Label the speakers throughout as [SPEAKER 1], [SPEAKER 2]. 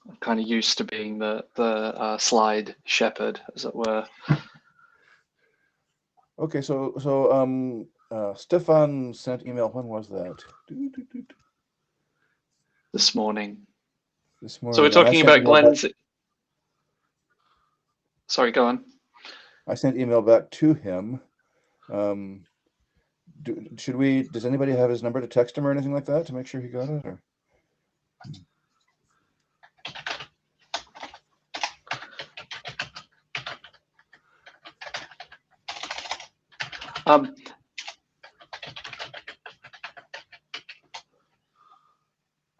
[SPEAKER 1] I'm kind of used to being the slide shepherd, as it were.
[SPEAKER 2] Okay, so Stefan sent email. When was that?
[SPEAKER 1] This morning.
[SPEAKER 2] This morning.
[SPEAKER 1] So we're talking about Glenn's. Sorry, go on.
[SPEAKER 2] I sent email back to him. Does anybody have his number to text him or anything like that to make sure he got it? Or?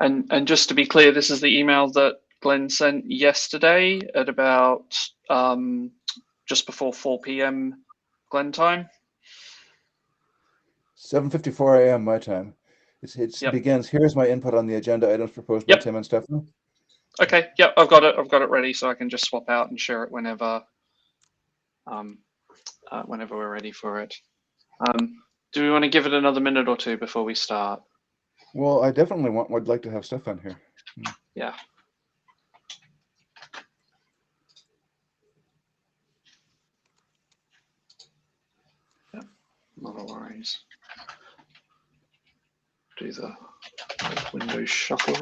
[SPEAKER 1] And just to be clear, this is the email that Glenn sent yesterday at about just before 4 p.m. Glenn time.
[SPEAKER 2] 7:54 a.m. my time. It
[SPEAKER 1] Yep.
[SPEAKER 2] begins. Here's my input on the agenda items proposed by Tim and Stefan.
[SPEAKER 1] Okay. Yep. I've got it ready, so I can just swap out and share it whenever we're ready for it. Do we want to give it another minute or two before we start?
[SPEAKER 2] Well, I definitely would like to have Stefan here.
[SPEAKER 1] Yeah. Yep. No worries. Do the Windows shuffle.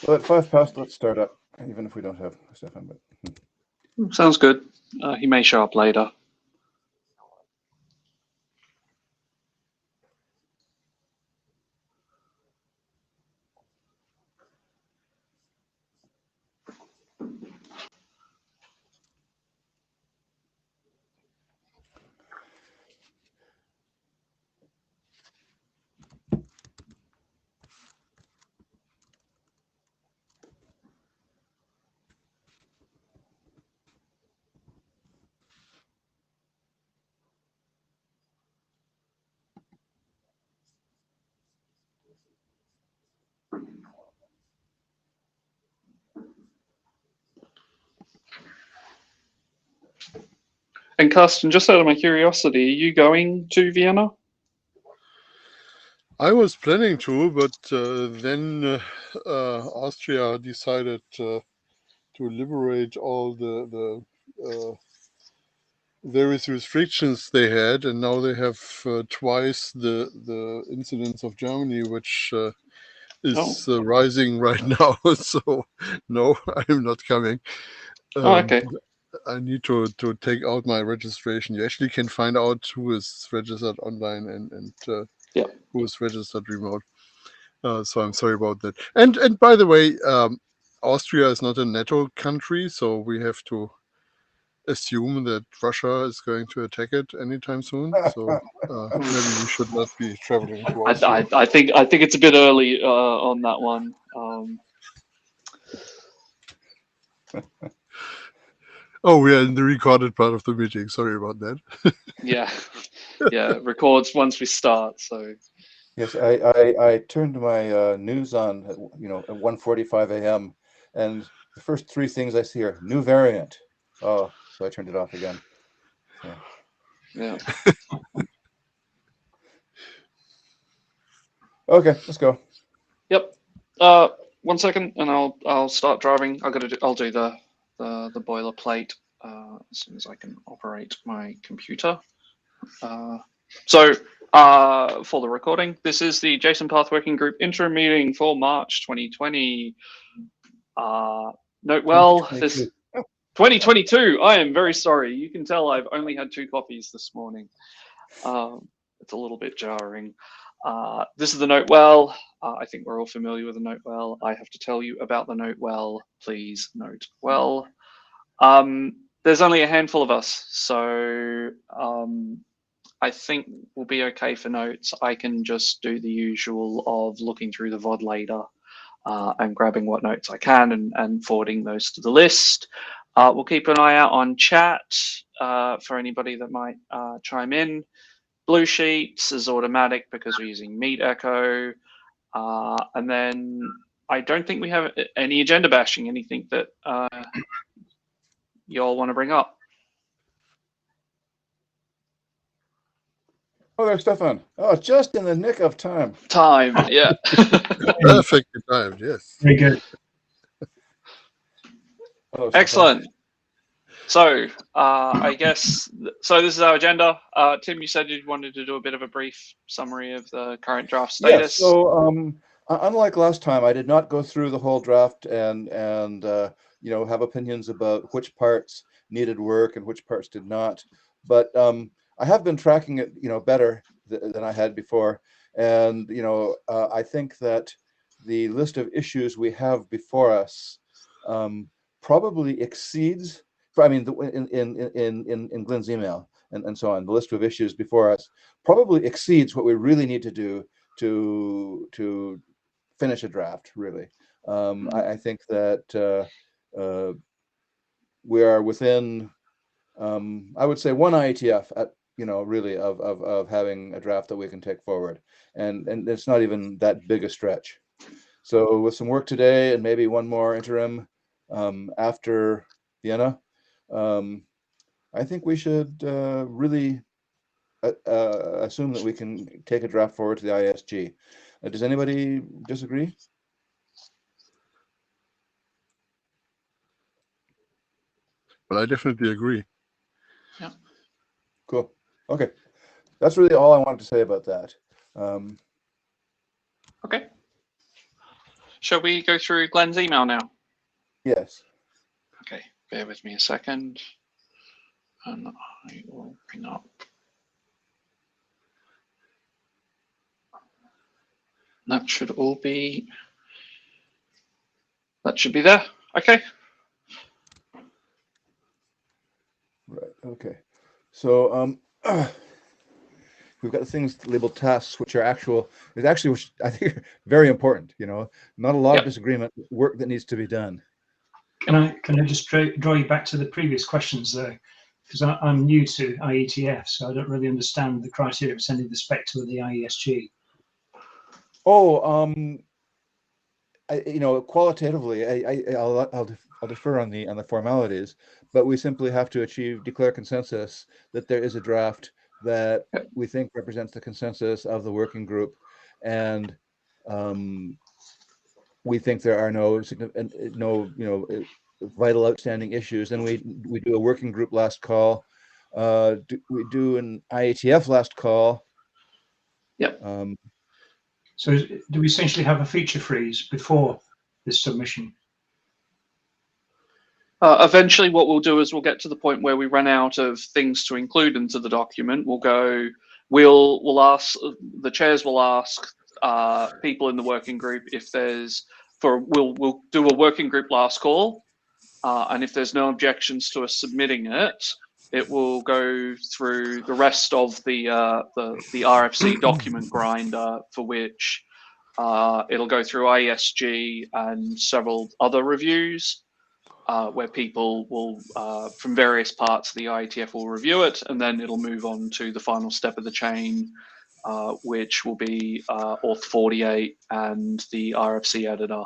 [SPEAKER 2] Well, at 5 past, let's start up, even if we don't have Stefan. But
[SPEAKER 1] Sounds good. He may show up later. And Carsten, just out of my curiosity, are you going to Vienna?
[SPEAKER 3] I was planning to, but then Austria decided to liberate all the various restrictions they had, and now they have twice the incidence of Germany, which is rising right now. So no, I'm not coming.
[SPEAKER 1] Okay.
[SPEAKER 3] I need to take out my registration. You actually can find out who is registered online and who is registered remote. So I'm sorry about that. And by the way, Austria is not a NATO country, so we have to assume that Russia is going to attack it anytime soon. So maybe we should not be traveling towards Europe.
[SPEAKER 1] I think it's a bit early on that one.
[SPEAKER 3] Oh, we are in the recorded part of the meeting. Sorry about that.
[SPEAKER 1] Yeah, yeah, records once we start. So
[SPEAKER 2] Yes, I turned my news on at, at 1:45 a.m. and the first three things I see are new variant. Oh, so I turned it off again. So.
[SPEAKER 1] yeah.
[SPEAKER 2] Okay, let's go.
[SPEAKER 1] Yep. 1 second, and I'll start driving. I'll do the boilerplate as soon as I can operate my computer. So for the recording, this is the JSONPath Working Group interim meeting for March 2020. Note well, this 2022. I am very sorry. You can tell I've only had 2 coffees this morning. It's a little bit jarring. This is the note well. I think we're all familiar with the note well. I have to tell you about the note well. Please note well. There's only a handful of us, so I think we'll be okay for notes. I can just do the usual of looking through the VOD later and grabbing what notes I can and forwarding those to the list. We'll keep an eye out on chat for anybody that might chime in. Blue Sheets is automatic because we're using Meet Echo. And then I don't think we have any agenda bashing, anything that you all want to bring up.
[SPEAKER 2] Oh, there's Stefan. Oh, just in the nick of time.
[SPEAKER 1] Yeah.
[SPEAKER 3] Perfectly timed, yes.
[SPEAKER 4] Very good.
[SPEAKER 2] Hello, Stefan.
[SPEAKER 1] Excellent. So I guess, so this is our agenda. Tim, you said you wanted to do a bit of a brief summary of the current draft status.
[SPEAKER 2] Yes, so unlike last time, I did not go through the whole draft and have opinions about which parts needed work and which parts did not. But I have been tracking it, better than I had before. And, I think that the list of issues we have before us probably exceeds, in Glenn's email and so on, the list of issues before us probably exceeds what we really need to do to finish a draft, really. I think that we are within, I would say, one IETF at, really of having a draft that we can take forward. And it's not even that big a stretch. So with some work today and maybe one more interim after Vienna, I think we should really assume that we can take a draft forward to the ISG. Does anybody disagree?
[SPEAKER 3] Well, I definitely agree.
[SPEAKER 1] Yeah.
[SPEAKER 2] Cool. Okay. That's really all I wanted to say about that.
[SPEAKER 1] Okay. Shall we go through Glenn's email now?
[SPEAKER 2] Yes.
[SPEAKER 1] Okay, bear with me a second. And I will bring up. That should all be. That should be there. Okay.
[SPEAKER 2] Right. Okay. So we've got the things labeled tasks, which are which I think are very important. Not a lot of disagreement. Work that needs to be done.
[SPEAKER 4] Can I just draw you back to the previous questions though, because I'm new to IETF, so I don't really understand the criteria of sending the spec to the IESG.
[SPEAKER 2] Oh, qualitatively, I'll defer on the formalities, but we simply have to declare consensus that there is a draft that we think represents the consensus of the working group, and we think there are no vital outstanding issues. And we do a working group last call. We do an IETF last call.
[SPEAKER 1] Yep.
[SPEAKER 4] So do we essentially have a feature freeze before this submission?
[SPEAKER 1] Eventually, what we'll do is we'll get to the point where we run out of things to include into the document. We'll ask, the chairs will ask people in the working group if we'll do a working group last call, and if there's no objections to us submitting it, it will go through the rest of the RFC document grinder, for which it'll go through IESG and several other reviews, where people will, from various parts of the IETF, will review it, and then it'll move on to the final step of the chain, which will be Auth 48 and the RFC editor.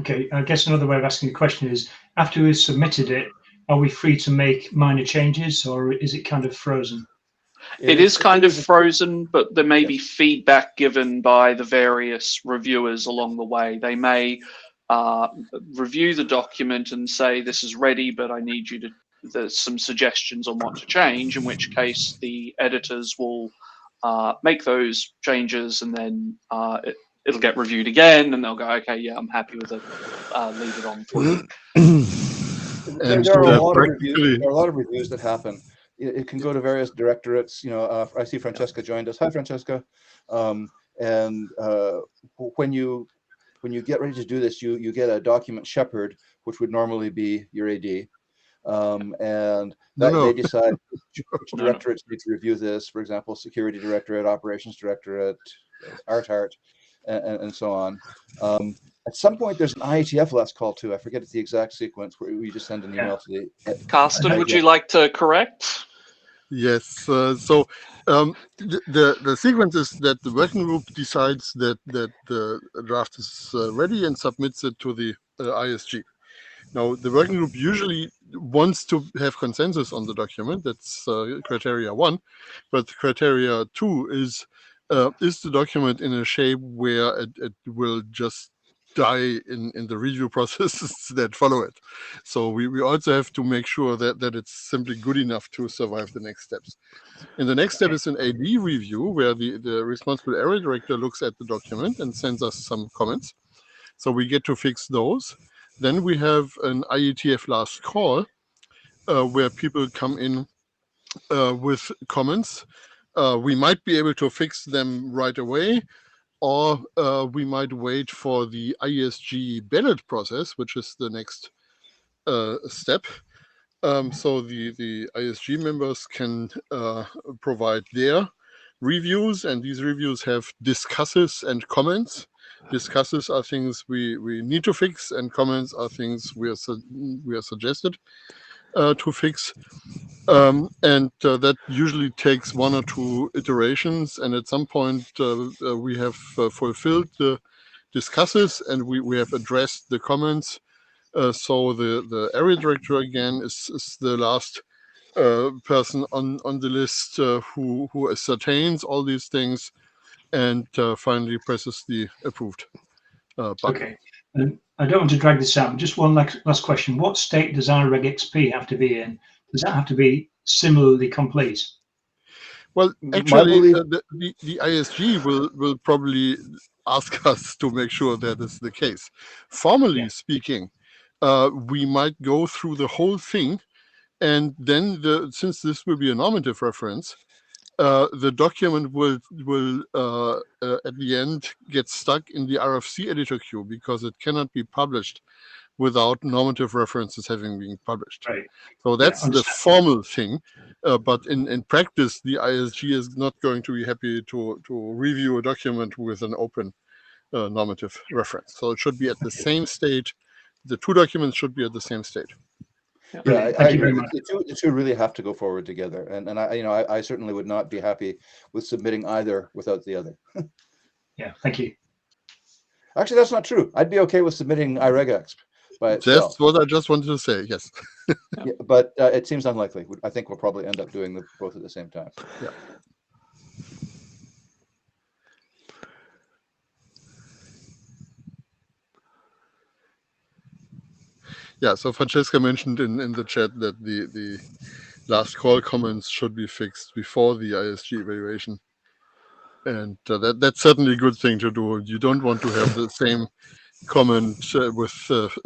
[SPEAKER 4] Okay, I guess another way of asking the question is, after we've submitted it, are we free to make minor changes, or is it kind of frozen?
[SPEAKER 1] It is kind of frozen, but there may be feedback given by the various reviewers along the way. They may review the document and say, this is ready, but I need you to, there's some suggestions on what to change, in which case the editors will make those changes, and then it'll get reviewed again, and they'll go, okay, yeah, I'm happy with it, leave it on for you.
[SPEAKER 2] There are a lot of reviews that happen. It can go to various directorates. You know, I see Francesca joined us. Hi, Francesca. And when you get ready to do this, you get a document shepherd, which would normally be your AD, and they decide which directorates need to review this. For example, security directorate, operations directorate, art, and so on. At some point, there's an IETF last call too. I forget the exact sequence, where we just send an email to the.
[SPEAKER 1] Carsten, would you like to correct?
[SPEAKER 3] Yes. The sequence is that the working group decides that the draft is ready and submits it to the ISG. Now, the working group usually wants to have consensus on the document. That's criteria 1, but criteria 2 is the document in a shape where it will just die in the review processes that follow it. So we also have to make sure that it's simply good enough to survive the next steps. And the next step is an AD review, where the responsible area director looks at the document and sends us some comments. So we get to fix those. Then we have an IETF last call, where people come in with comments. We might be able to fix them right away, or we might wait for the ISG ballot process, which is the next step. So the ISG members can provide their reviews, and these reviews have discusses and comments. Discusses are things we need to fix, and comments are things we are suggested to fix. And that usually takes 1 or 2 iterations, and at some point we have fulfilled the discusses, and we have addressed the comments. So the area director again is the last person on the list who ascertains all these things and finally presses the approved button.
[SPEAKER 4] Okay. I don't want to drag this out, but just one last question. What state does our RegXP have to be in? Does that have to be similarly complete?
[SPEAKER 3] Well, actually, the ISG will probably ask us to make sure that is the case. Formally speaking, we might go through the whole thing, and then since this will be a normative reference, the document will at the end get stuck in the RFC editor queue, because it cannot be published without normative references having been published.
[SPEAKER 4] Right.
[SPEAKER 3] So that's the formal thing. But in practice, the ISG is not going to be happy to review a document with an open normative reference. So it should be at the same state. The 2 documents should be at the same state.
[SPEAKER 2] Yeah, I agree. The two really have to go forward together, and I certainly would not be happy with submitting either without the other.
[SPEAKER 4] Yeah, thank you.
[SPEAKER 2] Actually, that's not true. I'd be okay with submitting iRegEx by itself.
[SPEAKER 3] That's what I just wanted to say. Yes.
[SPEAKER 2] Yeah, but it seems unlikely. I think we'll probably end up doing both at the same time.
[SPEAKER 3] Yeah. Yeah, so Francesca mentioned in the chat that the last call comments should be fixed before the ISG evaluation. And that's certainly a good thing to do. You don't want to have the same comment with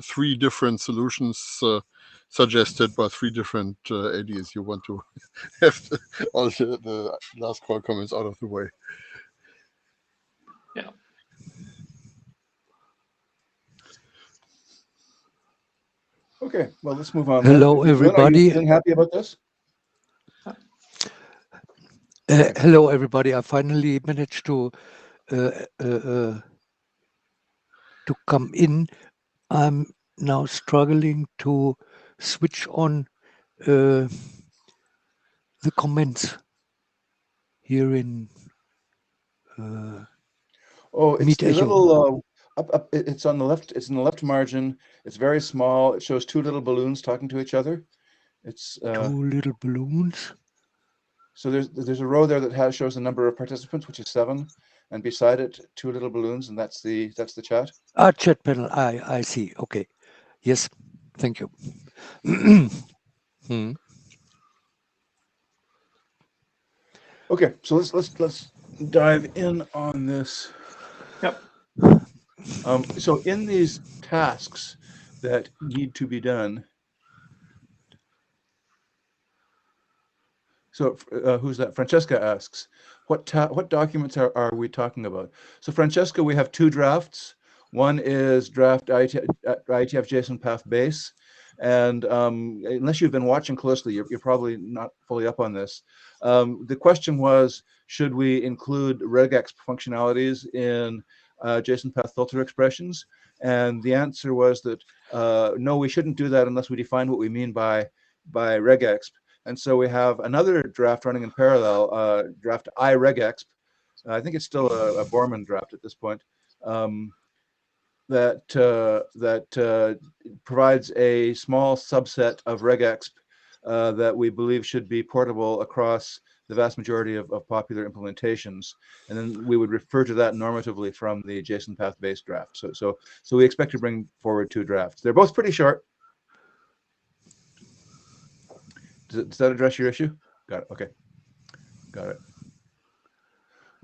[SPEAKER 3] 3 different solutions suggested by 3 different ADs. You want to have all the last call comments out of the way.
[SPEAKER 2] Okay, well, let's move on.
[SPEAKER 5] Hello,
[SPEAKER 2] Glenn, are you
[SPEAKER 5] everybody.
[SPEAKER 2] feeling happy about this?
[SPEAKER 5] Hello, everybody. I finally managed to come in. I'm now struggling to switch on the comments here in
[SPEAKER 2] Oh, it's
[SPEAKER 5] Meet
[SPEAKER 2] the
[SPEAKER 5] Echo.
[SPEAKER 2] little up. It's on the left. It's in the left margin. It's very small. It shows two little balloons talking to each other. It's
[SPEAKER 5] Two little balloons.
[SPEAKER 2] so there's a row there that shows the number of participants, which is 7, and beside it two little balloons, and that's the chat.
[SPEAKER 5] Chat panel. I see. Okay. Yes. Thank you.
[SPEAKER 2] Okay, so let's dive in on this.
[SPEAKER 1] Yep.
[SPEAKER 2] So in these tasks that need to be done, so who's that? Francesca asks, what documents are we talking about? So Francesca, we have 2 drafts. One is draft IETF-JSONPATH base, and unless you've been watching closely, you're probably not fully up on this. The question was, should we include regex functionalities in JSONPATH filter expressions? And the answer was that no, we shouldn't do that unless we define what we mean by regex. And so we have another draft running in parallel, draft iRegex. I think it's still a Borman draft at this point. That provides a small subset of regex that we believe should be portable across the vast majority of popular implementations, and then we would refer to that normatively from the JSONPath based draft. So we expect to bring forward 2 drafts. They're both pretty short. Does that address your issue? Got it. Okay. Got it.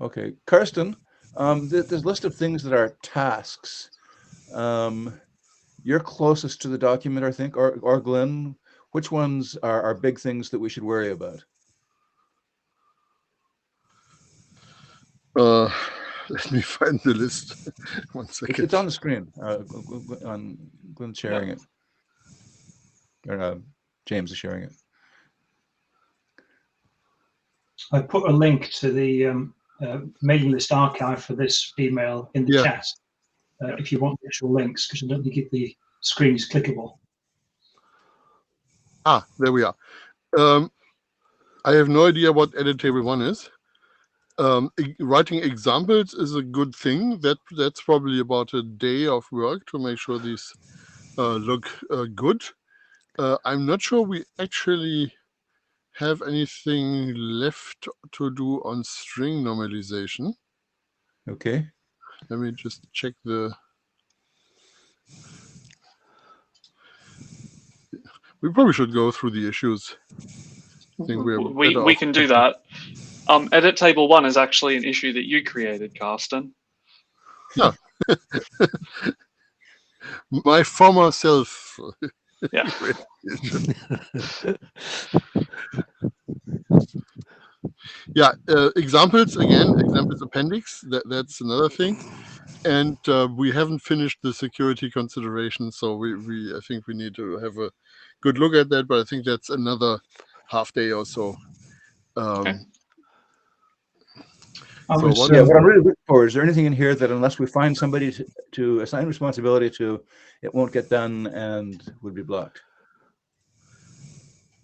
[SPEAKER 2] Okay, Karsten, there's a list of things that are tasks. You're closest to the document, I think, or Glenn. Which ones are big things that we should worry about?
[SPEAKER 3] Let me find the list. 1 second.
[SPEAKER 2] It's on the screen. On Glenn's sharing it. Or, James is sharing it.
[SPEAKER 4] I put a link to the mailing list archive for this email in the chat if you want the actual links, because I don't think the screen is clickable.
[SPEAKER 3] There we are. I have no idea what edit table 1 is. Writing examples is a good thing. That's probably about a day of work to make sure these look good. I'm not sure we actually have anything left to do on string normalization.
[SPEAKER 2] Okay.
[SPEAKER 3] Let me just check the. We probably should go through the issues. I think
[SPEAKER 1] we can do that. Edit table 1 is actually an issue that you created, Karsten.
[SPEAKER 3] Yeah. My former self.
[SPEAKER 1] Yeah.
[SPEAKER 3] Yeah, examples appendix, that's another thing. And we haven't finished the security consideration, so I think we need to have a good look at that, but I think that's another half day or so.
[SPEAKER 1] Okay.
[SPEAKER 2] What I'm really looking for, is there anything in here that unless we find somebody to assign responsibility to, it won't get done and would be blocked?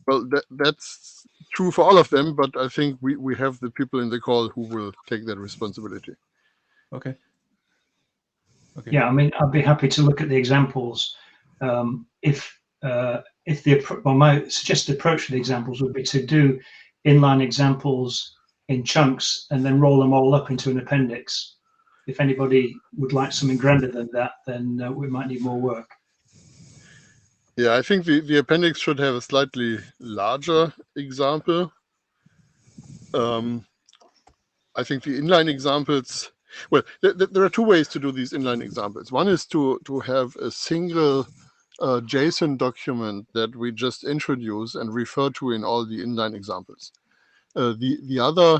[SPEAKER 3] Well, that's true for all of them, but I think we have the people in the call who will take that responsibility.
[SPEAKER 2] Okay. Okay.
[SPEAKER 4] Yeah, I mean, I'd be happy to look at the examples. If my suggested approach for the examples would be to do inline examples in chunks and then roll them all up into an appendix. If anybody would like something grander than that, then we might need more work.
[SPEAKER 3] Yeah, I think the appendix should have a slightly larger example. I think the inline examples, well, there are 2 ways to do these inline examples. One is to have a single JSON document that we just introduce and refer to in all the inline examples. The other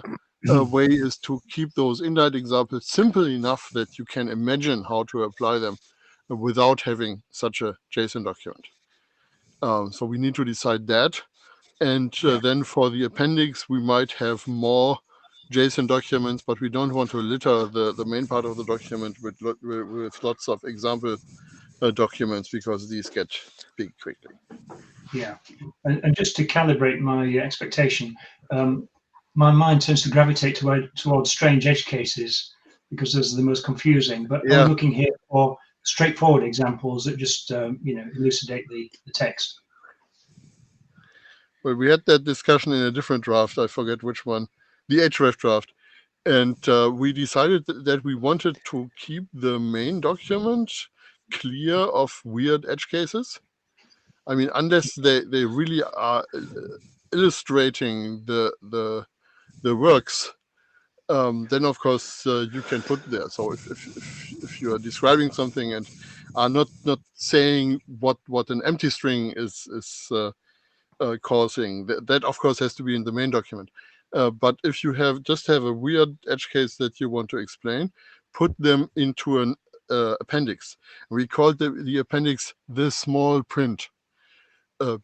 [SPEAKER 3] way is to keep those inline examples simple enough that you can imagine how to apply them without having such a JSON document. So we need to decide that. And then for the appendix, we might have more JSON documents, but we don't want to litter the main part of the document with lots of example documents, because these get big quickly.
[SPEAKER 4] Yeah, and just to calibrate my expectation, my mind tends to gravitate towards strange edge cases because those are the most confusing. But
[SPEAKER 3] Yeah.
[SPEAKER 4] I'm looking here for straightforward examples that just elucidate the text.
[SPEAKER 3] Well, we had that discussion in a different draft. I forget which one, the href draft. And we decided that we wanted to keep the main document clear of weird edge cases. I mean, unless they really are illustrating the works, then of course you can put there. So if you are describing something and are not saying what an empty string is causing, that of course has to be in the main document. But if you just have a weird edge case that you want to explain, put them into an appendix. We called the appendix the small print,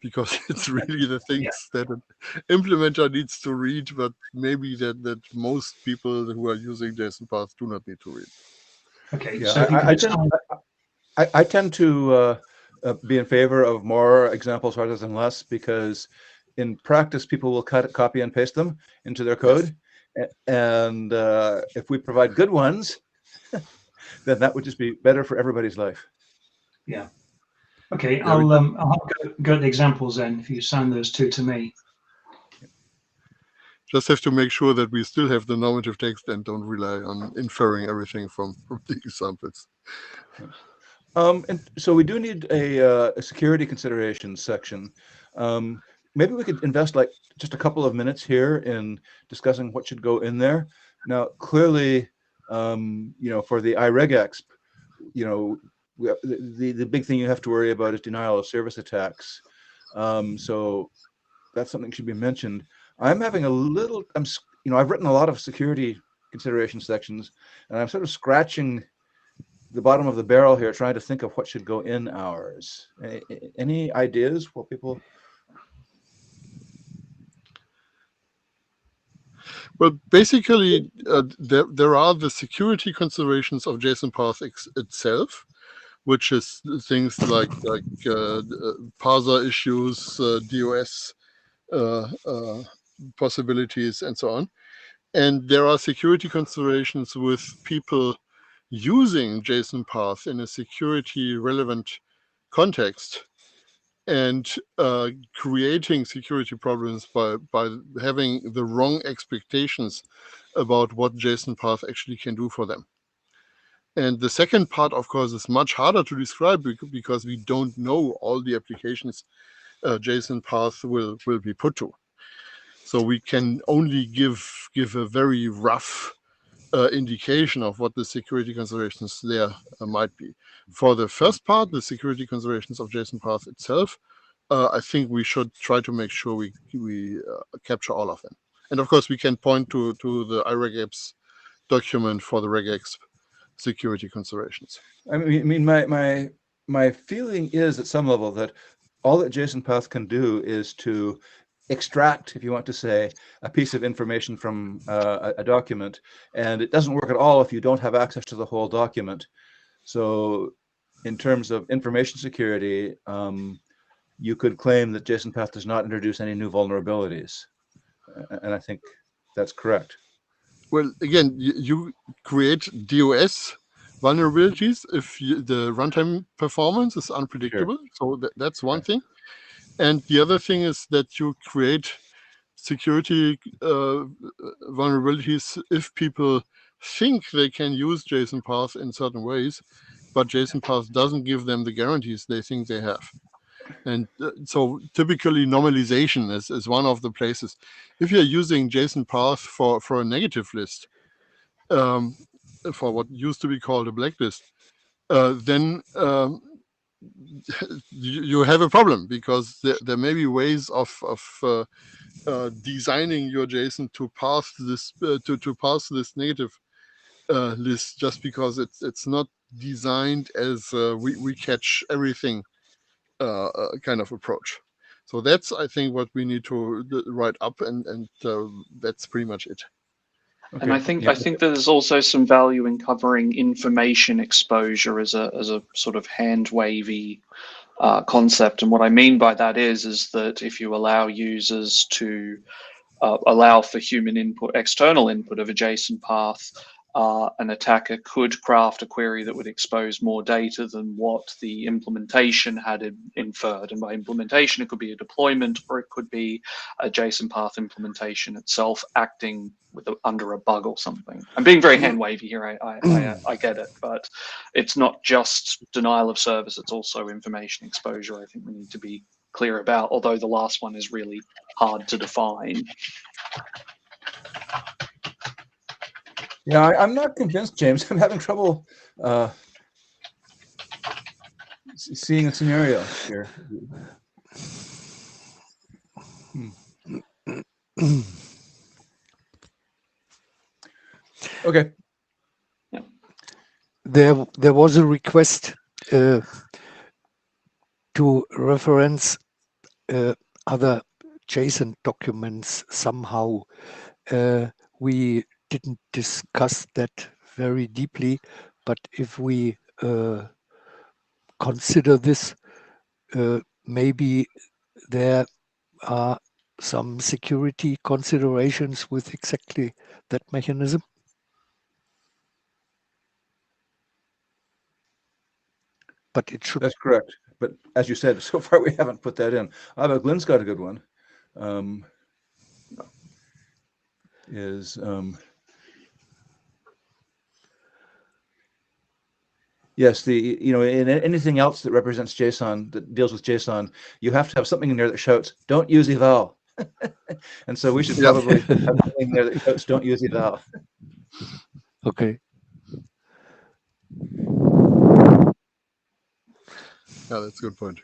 [SPEAKER 3] because it's really the things that an implementer needs to read, but maybe that most people who are using JSONPath do not need to read.
[SPEAKER 4] Okay,
[SPEAKER 2] Yeah,
[SPEAKER 4] so if you could
[SPEAKER 2] I tend to be in favor of more examples rather than less, because in practice, people will copy and paste them into their code. Yes. And if we provide good ones, then that would just be better for everybody's life.
[SPEAKER 4] Yeah. Okay,
[SPEAKER 3] Yeah,
[SPEAKER 4] I'll go at the examples then, if you assign those two to me.
[SPEAKER 3] Just have to make sure that we still have the normative text and don't rely on inferring everything from the examples.
[SPEAKER 2] And so we do need a security considerations section. Maybe we could invest like just a couple of minutes here in discussing what should go in there. Now, clearly, for the iRegex, the big thing you have to worry about is denial of service attacks. So that's something that should be mentioned. I'm having I've written a lot of security consideration sections, and I'm sort of scratching the bottom of the barrel here, trying to think of what should go in ours. Any ideas for people?
[SPEAKER 3] Well, basically, there are the security considerations of JSONPathx itself, which is things like parser issues, DOS possibilities, and so on. And there are security considerations with people using JSONPath in a security relevant context, and creating security problems by having the wrong expectations about what JSONPath actually can do for them. And the second part, of course, is much harder to describe because we don't know all the applications JSONPath will be put to. So we can only give a very rough indication of what the security considerations there might be. For the first part, the security considerations of JSONPath itself, I think we should try to make sure we capture all of them. And of course, we can point to the iRegex document for the regex security considerations.
[SPEAKER 2] I mean, my feeling is at some level that all that JSONPath can do is to extract, if you want to say, a piece of information from a document, and it doesn't work at all if you don't have access to the whole document. So in terms of information security, you could claim that JSONPath does not introduce any new vulnerabilities. And I think that's correct.
[SPEAKER 3] Well, again, you create DOS vulnerabilities if the runtime performance is unpredictable. Sure. So that's one thing. And the other thing is that you create security vulnerabilities if people think they can use JSONPath in certain ways, but JSONPath doesn't give them the guarantees they think they have. And so typically normalization is one of the places. If you're using JSONPath for a negative list, for what used to be called a blacklist, then you have a problem, because there may be ways of designing your JSON to pass this to pass this negative list, just because it's not designed as we catch everything kind of approach. So that's, I think, what we need to write up, and that's pretty much it.
[SPEAKER 1] And I think there's also some value in covering information exposure as a sort of hand wavy concept. And what I mean by that is that if you allow users to allow for human input, external input of a JSON path, an attacker could craft a query that would expose more data than what the implementation had inferred. And by implementation, it could be a deployment, or it could be a JSON path implementation itself acting under a bug or something. I'm being very hand wavy here. I get it, but it's not just denial of service. It's also information exposure. I think we need to be clear about, although the last one is really hard to define.
[SPEAKER 2] Yeah, I'm not convinced, James. I'm having trouble seeing a scenario here. Okay.
[SPEAKER 5] There was a request to reference other JSON documents somehow. We didn't discuss that very deeply, but if we consider this, maybe there are some security considerations with exactly that mechanism. But it should.
[SPEAKER 2] That's correct. But as you said, so far we haven't put that in. But Glenn's got a good one. Yes, in anything else that represents JSON, that deals with JSON, you have to have something in there that shouts, "Don't use eval." And so we should probably have something in there that shouts, "Don't use eval."
[SPEAKER 5] Okay.
[SPEAKER 3] Yeah, that's a good point.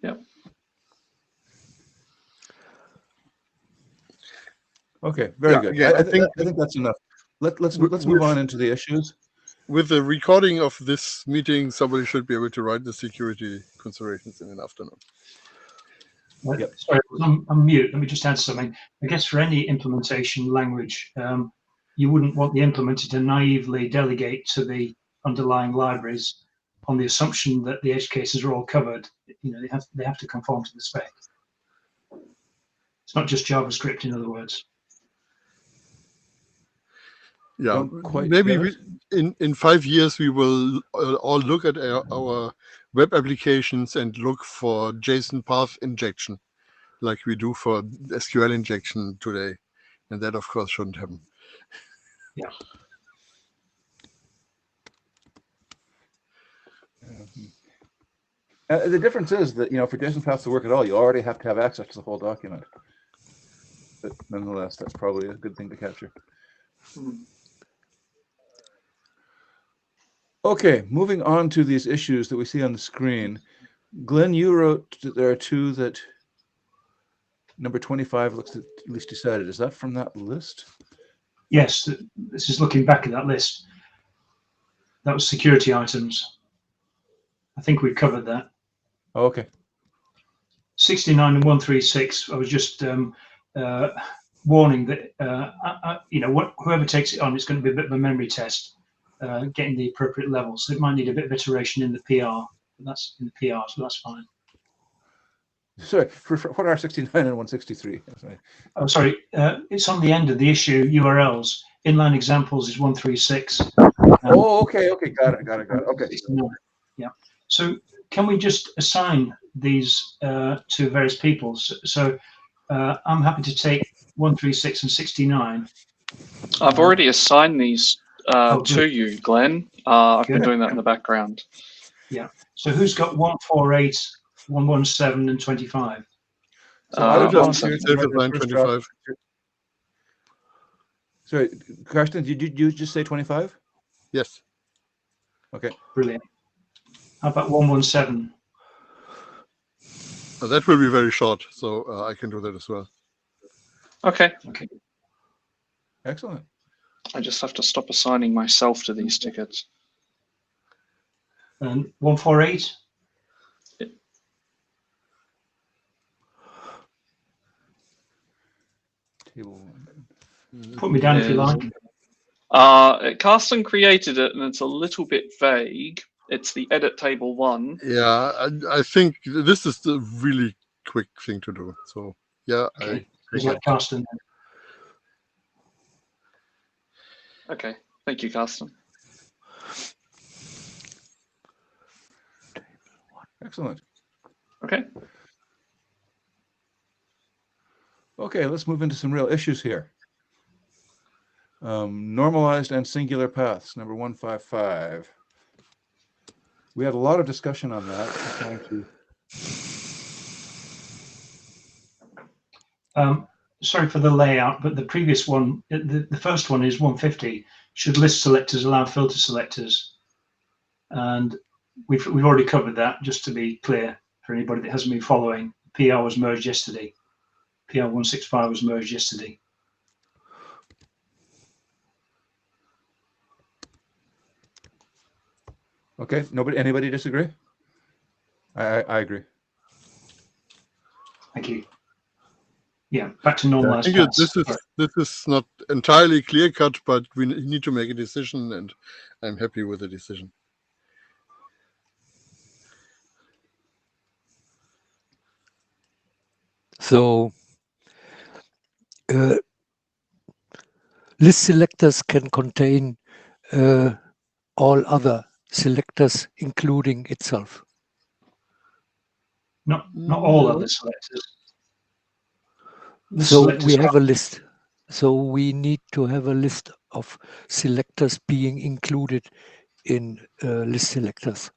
[SPEAKER 1] Yeah.
[SPEAKER 2] Okay, very good.
[SPEAKER 3] Again,
[SPEAKER 2] I think that's enough. Let's move on into the issues.
[SPEAKER 3] With the recording of this meeting, somebody should be able to write the security considerations in an afternoon.
[SPEAKER 2] Yep.
[SPEAKER 4] Sorry, I'm mute. Let me just add something. I guess for any implementation language, you wouldn't want the implementer to naively delegate to the underlying libraries on the assumption that the edge cases are all covered. They have to conform to the spec. It's not just JavaScript, in other words.
[SPEAKER 3] Yeah, maybe in 5 years we will all look at our web applications and look for JSON path injection, like we do for SQL injection today, and that of course shouldn't happen.
[SPEAKER 4] Yeah.
[SPEAKER 2] The difference is that for JSON paths to work at all, you already have to have access to the whole document. But nonetheless, that's probably a good thing to capture. Okay, moving on to these issues that we see on the screen. Glenn, you wrote that there are two that number 25 looks at least decided. Is that from that list?
[SPEAKER 4] Yes, this is looking back at that list. That was security items. I think we've covered that.
[SPEAKER 2] Oh, okay.
[SPEAKER 4] 69 and 136, I was just warning that, whoever takes it on, it's going to be a bit of a memory test, getting the appropriate level. So it might need a bit of iteration in the PR, but that's in the PR, so that's fine.
[SPEAKER 2] Sorry, what are 69 and 163? Sorry.
[SPEAKER 4] Oh, sorry, it's on the end of the issue, URLs. Inline examples is 136.
[SPEAKER 2] Oh, okay, got it. Okay.
[SPEAKER 4] 69. Yeah. So can we just assign these to various people? So I'm happy to take 136 and 69.
[SPEAKER 1] I've already assigned these to you, Glenn. I've been doing that in the background.
[SPEAKER 4] Yeah. So who's got 148, 117, and 25?
[SPEAKER 2] So I would volunteer to write the first
[SPEAKER 3] 25.
[SPEAKER 2] draft. Sorry, Karsten, did you just say 25?
[SPEAKER 3] Yes.
[SPEAKER 2] Okay.
[SPEAKER 4] Brilliant. How about 117?
[SPEAKER 3] That will be very short, so I can do that as well.
[SPEAKER 1] Okay.
[SPEAKER 2] Excellent.
[SPEAKER 1] I just have to stop assigning myself to these tickets.
[SPEAKER 4] And 148?
[SPEAKER 2] Table.
[SPEAKER 4] Put me down if you like.
[SPEAKER 1] Carsten created it, and it's a little bit vague. It's the edit table 1.
[SPEAKER 3] Yeah, I think this is the really quick thing to do. So yeah,
[SPEAKER 4] Okay.
[SPEAKER 3] I
[SPEAKER 4] Is that Carsten?
[SPEAKER 1] Okay, thank you, Carsten.
[SPEAKER 2] Excellent.
[SPEAKER 1] Okay.
[SPEAKER 2] Okay, let's move into some real issues here. Normalized and singular paths, number 155. We had a lot of discussion on that. I'm trying to.
[SPEAKER 4] Sorry for the layout, but the previous one, the first one is 150. Should list selectors allow filter selectors? And we've already covered that, just to be clear for anybody that hasn't been following. PR was merged yesterday. PR 165 was merged yesterday.
[SPEAKER 2] Okay, anybody disagree? I agree.
[SPEAKER 4] Thank you. Yeah, back to
[SPEAKER 3] I
[SPEAKER 4] normalized
[SPEAKER 3] think
[SPEAKER 4] paths.
[SPEAKER 3] this is not entirely clear cut, but we need to make a decision, and I'm happy with the decision.
[SPEAKER 5] So list selectors can contain all other selectors, including itself.
[SPEAKER 4] Not all
[SPEAKER 3] No.
[SPEAKER 4] other selectors. List
[SPEAKER 5] So
[SPEAKER 4] selectors
[SPEAKER 5] we have a list. So we need to have a list of selectors being included in list selectors.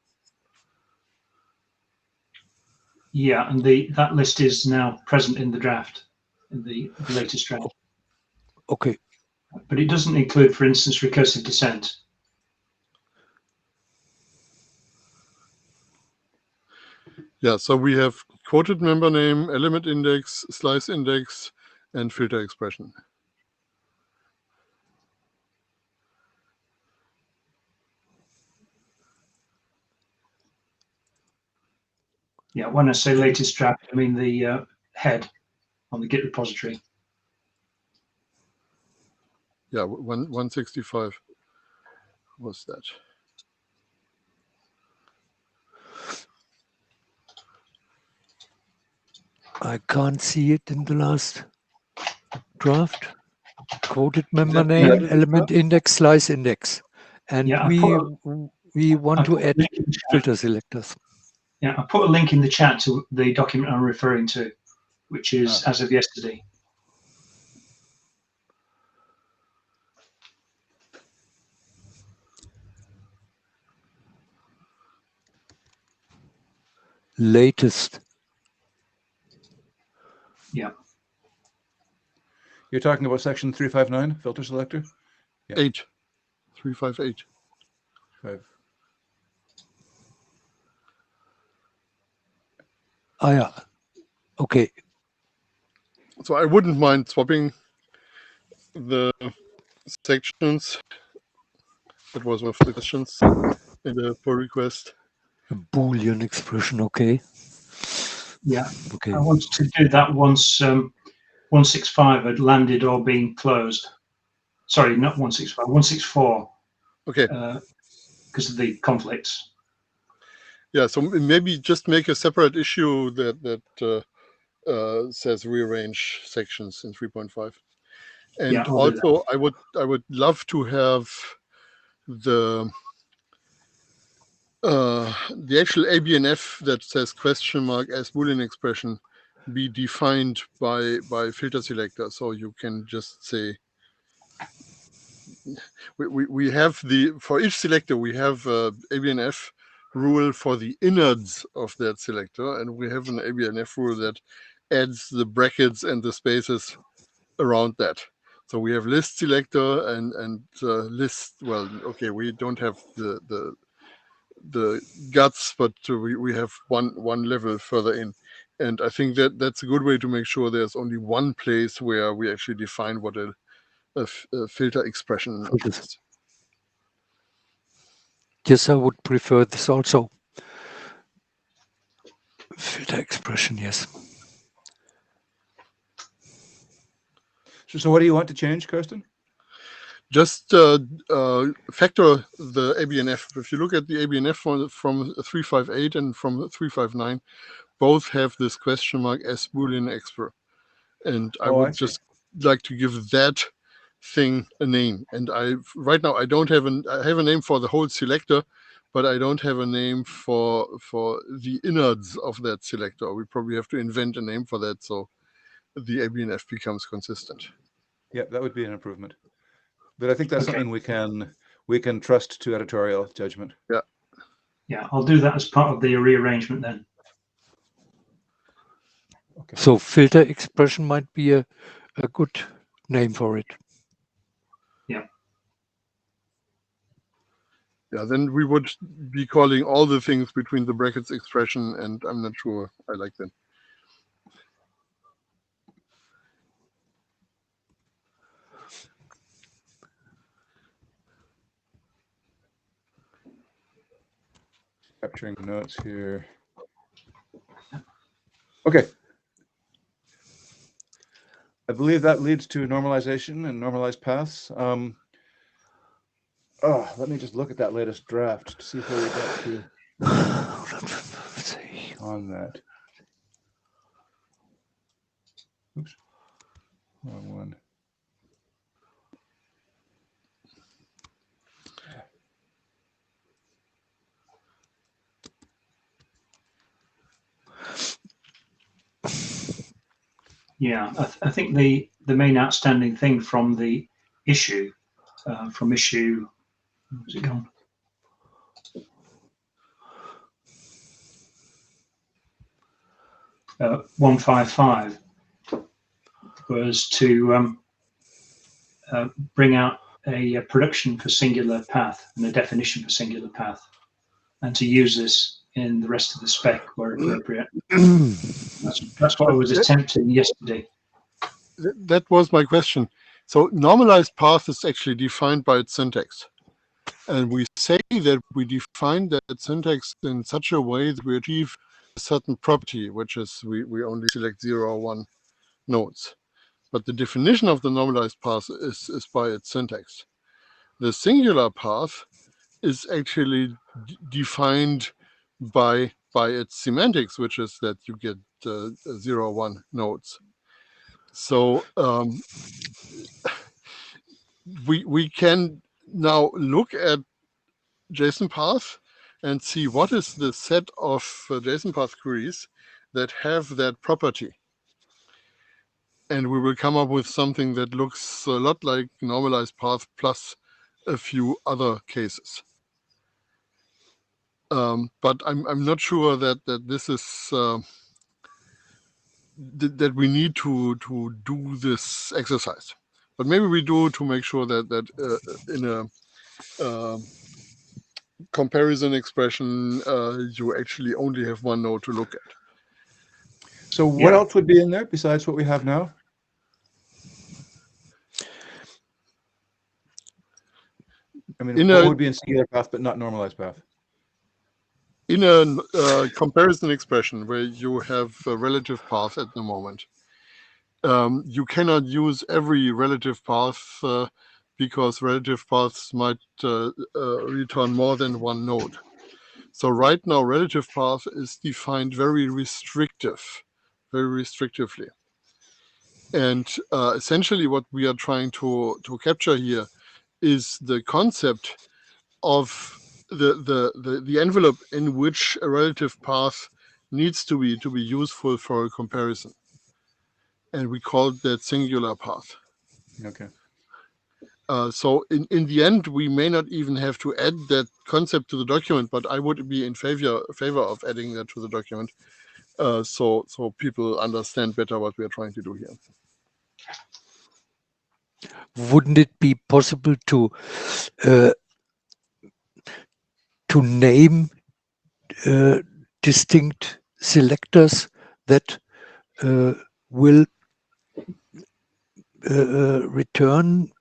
[SPEAKER 4] Yeah, and that list is now present in the draft, in the latest draft.
[SPEAKER 5] Okay.
[SPEAKER 4] But it doesn't include, for instance, recursive descent.
[SPEAKER 3] Yeah, so we have quoted member name, element index, slice index, and filter expression.
[SPEAKER 4] Yeah, when I say latest draft, I mean the head on the Git repository.
[SPEAKER 3] Yeah, 165 was that.
[SPEAKER 5] I can't see it in the last draft. Quoted member name, element index, slice index. And
[SPEAKER 4] Yeah,
[SPEAKER 5] we want to add filter selectors.
[SPEAKER 4] Yeah, I put a link in the chat to the document I'm referring to, which is as of yesterday.
[SPEAKER 5] Latest.
[SPEAKER 4] Yeah.
[SPEAKER 2] You're talking about section 359, filter selector? Yeah.
[SPEAKER 3] 358.
[SPEAKER 2] 5.
[SPEAKER 5] Ah, yeah. Okay.
[SPEAKER 3] So I wouldn't mind swapping the sections. That was one of the questions in the pull request.
[SPEAKER 5] A Boolean expression, okay.
[SPEAKER 4] Yeah.
[SPEAKER 5] Okay.
[SPEAKER 4] I wanted to do that once 165 had landed or been closed. Sorry, not 165, 164.
[SPEAKER 3] Okay.
[SPEAKER 4] Because of the conflicts.
[SPEAKER 3] Yeah, so maybe just make a separate issue that says rearrange sections in 3.5. And
[SPEAKER 4] Yeah,
[SPEAKER 3] also, I would love to have the actual ABNF that says question mark as Boolean expression be defined by filter selector. So you can just say we have for each selector we have ABNF rule for the innards of that selector, and we have an ABNF rule that adds the brackets and the spaces around that. So we have list selector and list. Well, okay, we don't have the guts, but we have one level further in, and I think that's a good way to make sure there's only one place where we actually define what a filter expression is.
[SPEAKER 5] Yes, I would prefer this also. Filter expression, yes.
[SPEAKER 2] So what do you want to change, Kirsten?
[SPEAKER 3] Just factor the ABNF. If you look at the ABNF from 358 and from 359, both have this question mark as Boolean expr. And I would just like to give that thing a name. And right now I don't have I have a name for the whole selector, but I don't have a name for the innards of that selector. We probably have to invent a name for that so the ABNF becomes consistent.
[SPEAKER 2] Yeah, that would be an improvement. But I think that's something we can trust to editorial judgment.
[SPEAKER 3] Yeah.
[SPEAKER 4] Yeah, I'll do that as part of the rearrangement then.
[SPEAKER 5] Okay. So filter expression might be a good name for it.
[SPEAKER 4] Yeah.
[SPEAKER 3] Yeah, then we would be calling all the things between the brackets expression, and I'm not sure I like that.
[SPEAKER 2] Capturing notes here. Okay. I believe that leads to normalization and normalized paths. Let me just look at that latest draft to see where we got to on that. Oops, wrong one.
[SPEAKER 4] Yeah, I think the main outstanding thing from the issue, where's it gone? Uh, 155 was to bring out a production for singular path and a definition for singular path, and to use this in the rest of the spec where appropriate. That's what I was attempting yesterday.
[SPEAKER 3] That was my question. So normalized path is actually defined by its syntax. And we say that we define that syntax in such a way that we achieve a certain property, which is we only select 0 or 1 nodes. But the definition of the normalized path is by its syntax. The singular path is actually defined by its semantics, which is that you get 0 or 1 nodes. So we can now look at JSON path and see what is the set of JSON path queries that have that property. And we will come up with something that looks a lot like normalized path plus a few other cases. But I'm not sure that this is that we need to do this exercise. But maybe we do to make sure that in a comparison expression, you actually only have one node to look at.
[SPEAKER 2] So what else would be in there besides what we have now? I mean, what would be in singular path but not normalized path?
[SPEAKER 3] In a comparison expression where you have a relative path at the moment, you cannot use every relative path because relative paths might return more than one node. So right now, relative path is defined very restrictively. And essentially what we are trying to capture here is the concept of the envelope in which a relative path needs to be useful for a comparison. And we call that singular path.
[SPEAKER 2] Okay.
[SPEAKER 3] So in the end, we may not even have to add that concept to the document, but I would be in favor of adding that to the document, so people understand better what we are trying to do here.
[SPEAKER 5] Wouldn't it be possible to name distinct selectors that will return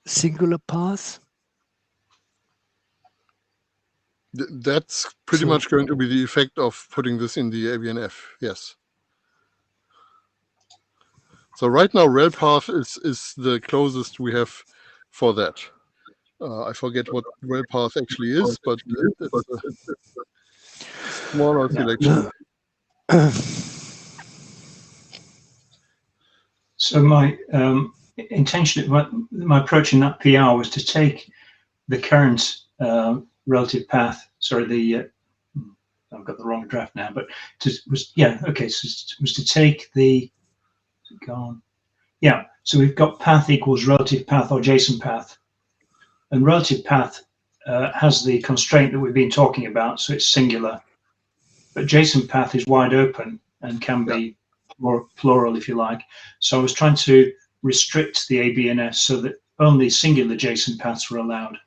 [SPEAKER 5] singular paths?
[SPEAKER 3] That's pretty much going to be the effect of putting this in the ABNF, yes. So right now, rel path is the closest we have for that. I forget what rel path actually is, but it's a smaller selection.
[SPEAKER 4] So my intention, my approach in that PR was to take the current relative path. Sorry, I've got the wrong draft now, but was to take the gone. Yeah, so we've got path equals relative path or JSON path, and relative path has the constraint that we've been talking about, so it's singular. But JSON path is wide open and can be plural if you like. So I was trying to restrict the ABNS so that only singular JSON paths were allowed.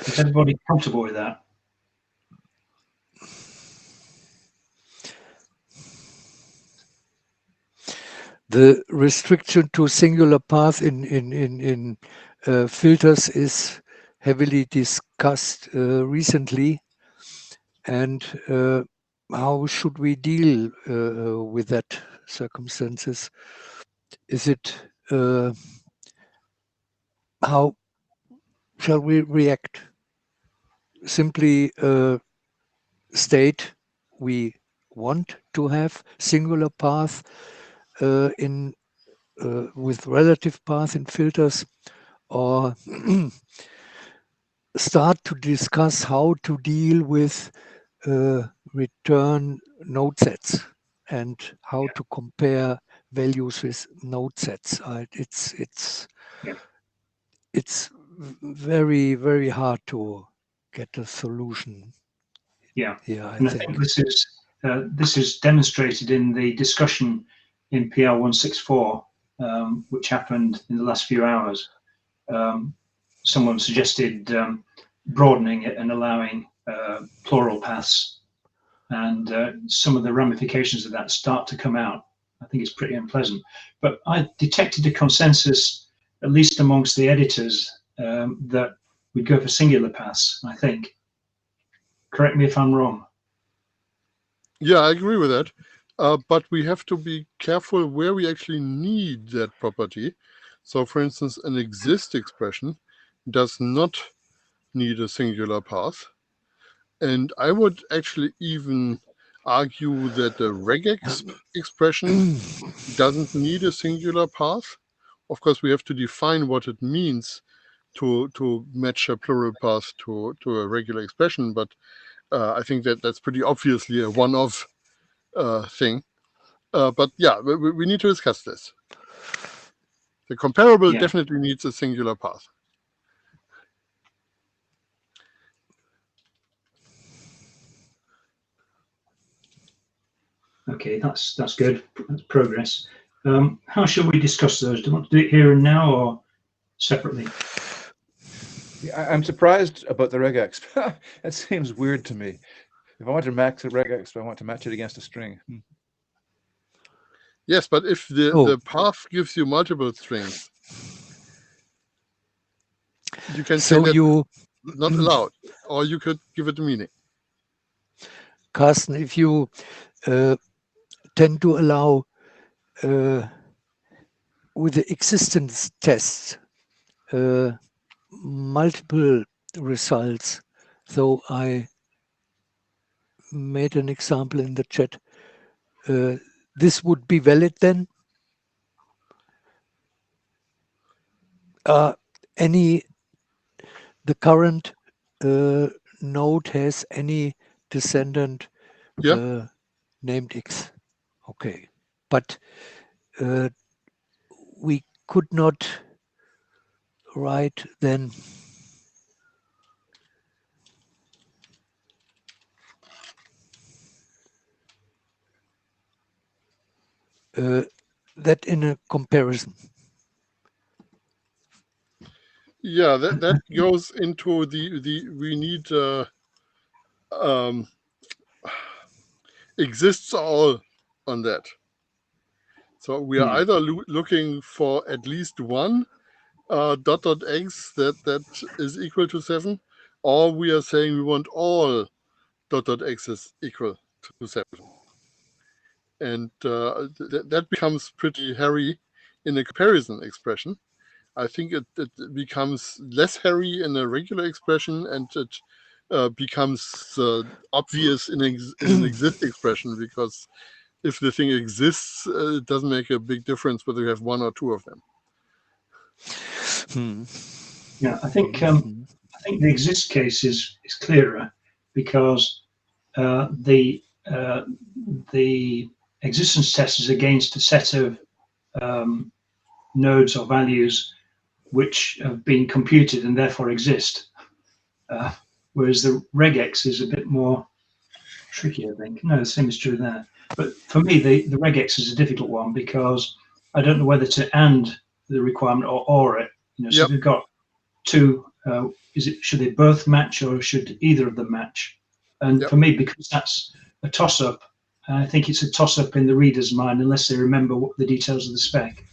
[SPEAKER 4] Is everybody comfortable with that?
[SPEAKER 5] The restriction to singular path in filters is heavily discussed recently, and how should we deal with that circumstances? Is it how shall we react? Simply state we want to have singular path with relative path in filters, or start to discuss how to deal with return node sets and how to compare values with node sets. It's very, very hard to get a solution.
[SPEAKER 4] Yeah,
[SPEAKER 5] I
[SPEAKER 4] and I think this is demonstrated in the discussion in PR 164, which happened in the last few hours. Someone suggested broadening it and allowing plural paths, and some of the ramifications of that start to come out. I think it's pretty unpleasant. But I detected a consensus, at least amongst the editors, that we'd go for singular paths, I think. Correct me if I'm wrong.
[SPEAKER 3] Yeah, I agree with that. But we have to be careful where we actually need that property. So, for instance, an exist expression does not need a singular path. And I would actually even argue that the regex expression doesn't need a singular path. Of course, we have to define what it means to match a plural path to a regular expression, but I think that's pretty obviously a one-off thing. But yeah, we need to discuss this. The comparable definitely needs a singular path.
[SPEAKER 4] Okay, that's good. That's progress. How shall we discuss those? Do you want to do it here and now or separately?
[SPEAKER 2] I'm surprised about the regex. That seems weird to me. If I want to match a regex, I want to match it against a string.
[SPEAKER 3] Yes, but if the path gives you multiple strings, you can say that not allowed, or you could give it a meaning.
[SPEAKER 5] Carsten, if you tend to allow with the existence tests multiple results, so I made an example in the chat. This would be valid then? The current node has any descendant named X. Okay, but we could not write then that in a comparison.
[SPEAKER 3] Yeah, that goes into the we need exists all on that. So we are either looking for at least one .x that is equal to 7, or we are saying we want all .x's equal to 7. And that becomes pretty hairy in a comparison expression. I think it becomes less hairy in a regular expression, and it becomes obvious in an exist expression, because if the thing exists, it doesn't make a big difference whether you have one or two of them.
[SPEAKER 4] Yeah, I think the exist case is clearer, because the existence test is against a set of nodes or values which have been computed and therefore exist, whereas the regex is a bit more tricky, I think. No, the same is true there. But for me, the regex is a difficult one, because I don't know whether to and the requirement or it. You know, so
[SPEAKER 3] Yep.
[SPEAKER 4] if we've got two, should they both match, or should either of them match? And
[SPEAKER 3] Yep.
[SPEAKER 4] for me, because that's a toss-up, I think it's a toss-up in the reader's mind unless they remember what the details of the spec.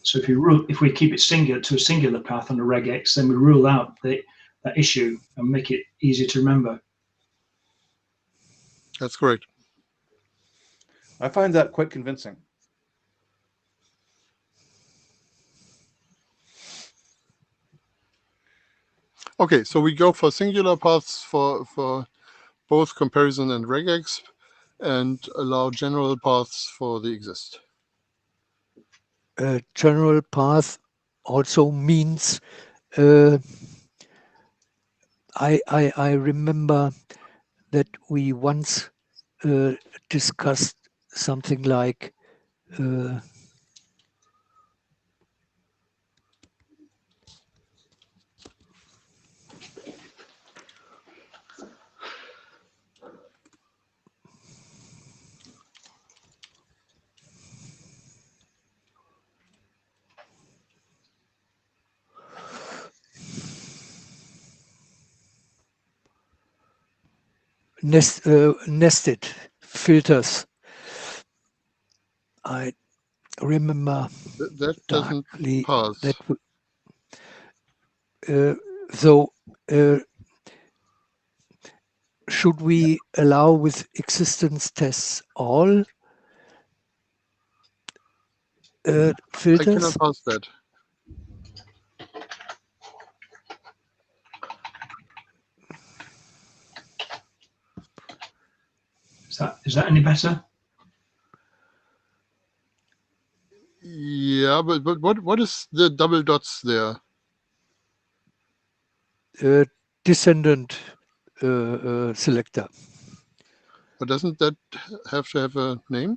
[SPEAKER 4] So if we keep it singular to a singular path on a regex, then we rule out that issue and make it easier to remember.
[SPEAKER 3] That's correct.
[SPEAKER 2] I find that quite convincing.
[SPEAKER 3] Okay, so we go for singular paths for both comparison and regex, and allow general paths for the exist.
[SPEAKER 5] General path also means I remember that we once discussed something like nested filters. I remember
[SPEAKER 3] That doesn't
[SPEAKER 5] darkly
[SPEAKER 3] pass.
[SPEAKER 5] that should we allow with existence tests all
[SPEAKER 3] I
[SPEAKER 5] filters?
[SPEAKER 3] cannot pass that.
[SPEAKER 4] Is that any better?
[SPEAKER 3] Yeah, but what is the double dots there?
[SPEAKER 5] Descendant selector.
[SPEAKER 3] But doesn't that have to have a name?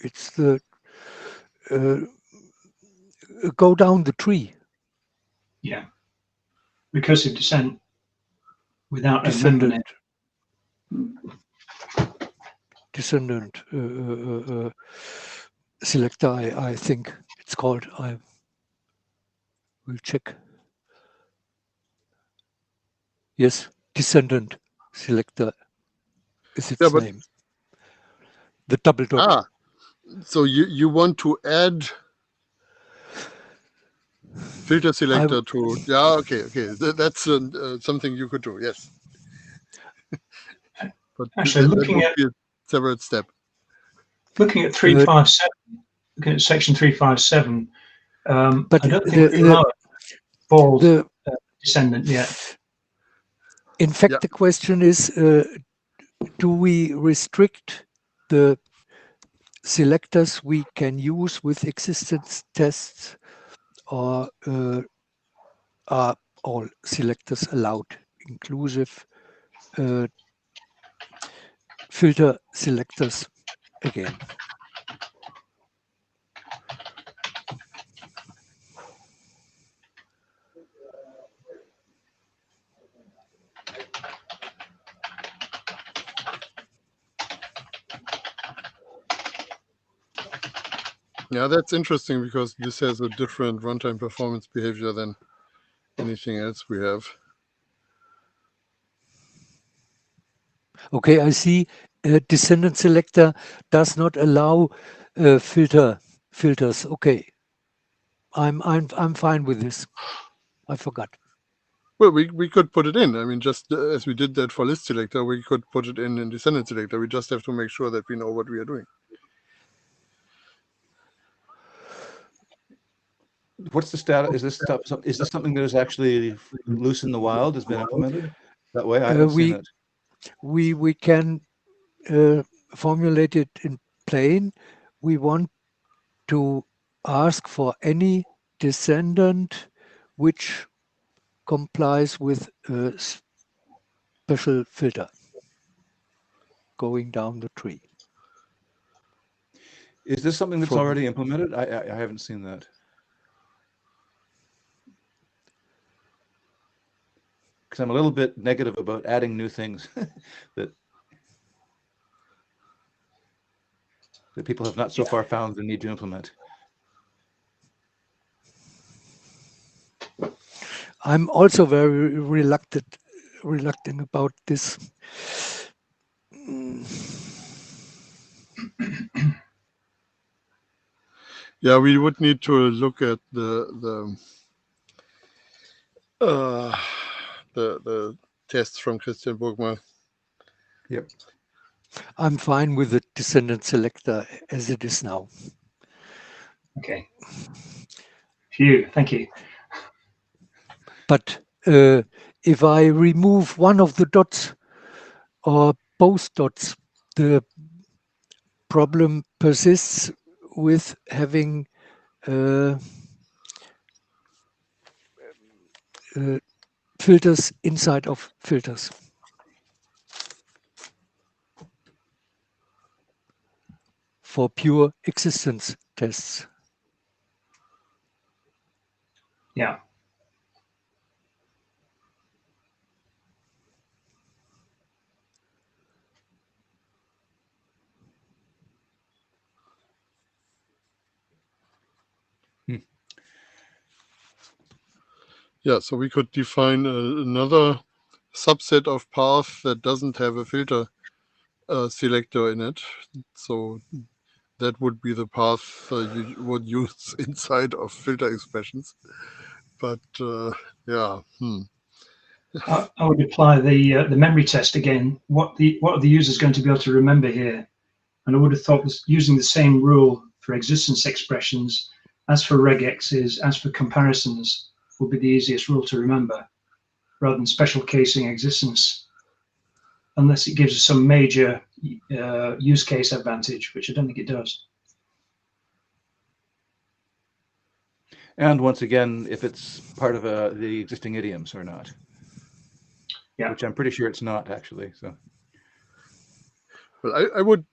[SPEAKER 5] It's the go down the tree.
[SPEAKER 4] Yeah. Recursive descent without a member name.
[SPEAKER 5] Descendant selector, I think it's called. I will check. Yes, descendant selector is its name. The double dot.
[SPEAKER 3] Ah, so you want to add filter selector to, yeah, okay. That's something you could do, yes. But
[SPEAKER 4] actually,
[SPEAKER 3] that would be a separate step.
[SPEAKER 4] Looking at 357, looking at section 357, but I don't think we allow bald descendant yet.
[SPEAKER 5] In fact, the question is, do we restrict the selectors we can use with existence tests, or are all selectors allowed, inclusive filter selectors again?
[SPEAKER 3] Yeah, that's interesting, because this has a different runtime performance behavior than anything else we have.
[SPEAKER 5] Okay, I see. Descendant selector does not allow filters. Okay, I'm fine with this. I forgot.
[SPEAKER 3] Well, we could put it in. I mean, just as we did that for list selector, we could put it in descendant selector. We just have to make sure that we know what we are doing.
[SPEAKER 2] What's the status? Is this something that is actually loose in the wild, has been implemented that way? I haven't seen it.
[SPEAKER 5] We can formulate it in plain. We want to ask for any descendant which complies with a special filter going down the tree.
[SPEAKER 2] Is this something that's
[SPEAKER 5] From-
[SPEAKER 2] already implemented? I haven't seen that. Because I'm a little bit negative about adding new things that people have not so far found the need to implement.
[SPEAKER 5] I'm also very reluctant about this.
[SPEAKER 3] Yeah, we would need to look at the tests from Christian Burgma.
[SPEAKER 2] Yep.
[SPEAKER 5] I'm fine with the descendant selector as it is now.
[SPEAKER 4] Okay. Phew, thank you.
[SPEAKER 5] But if I remove one of the dots or both dots, the problem persists with having filters inside of filters. For pure existence tests.
[SPEAKER 4] Yeah.
[SPEAKER 3] Yeah, so we could define another subset of path that doesn't have a filter selector in it. So that would be the path you would use inside of filter expressions. But yeah,
[SPEAKER 4] I would apply the memory test again. What are the users going to be able to remember here? And I would have thought using the same rule for existence expressions as for regexes, as for comparisons, would be the easiest rule to remember, rather than special casing existence, unless it gives us some major use case advantage, which I don't think it does.
[SPEAKER 2] And once again, if it's part of the existing idioms or not.
[SPEAKER 4] Yeah.
[SPEAKER 2] Which I'm pretty sure it's not, actually. So.
[SPEAKER 3] well, I would.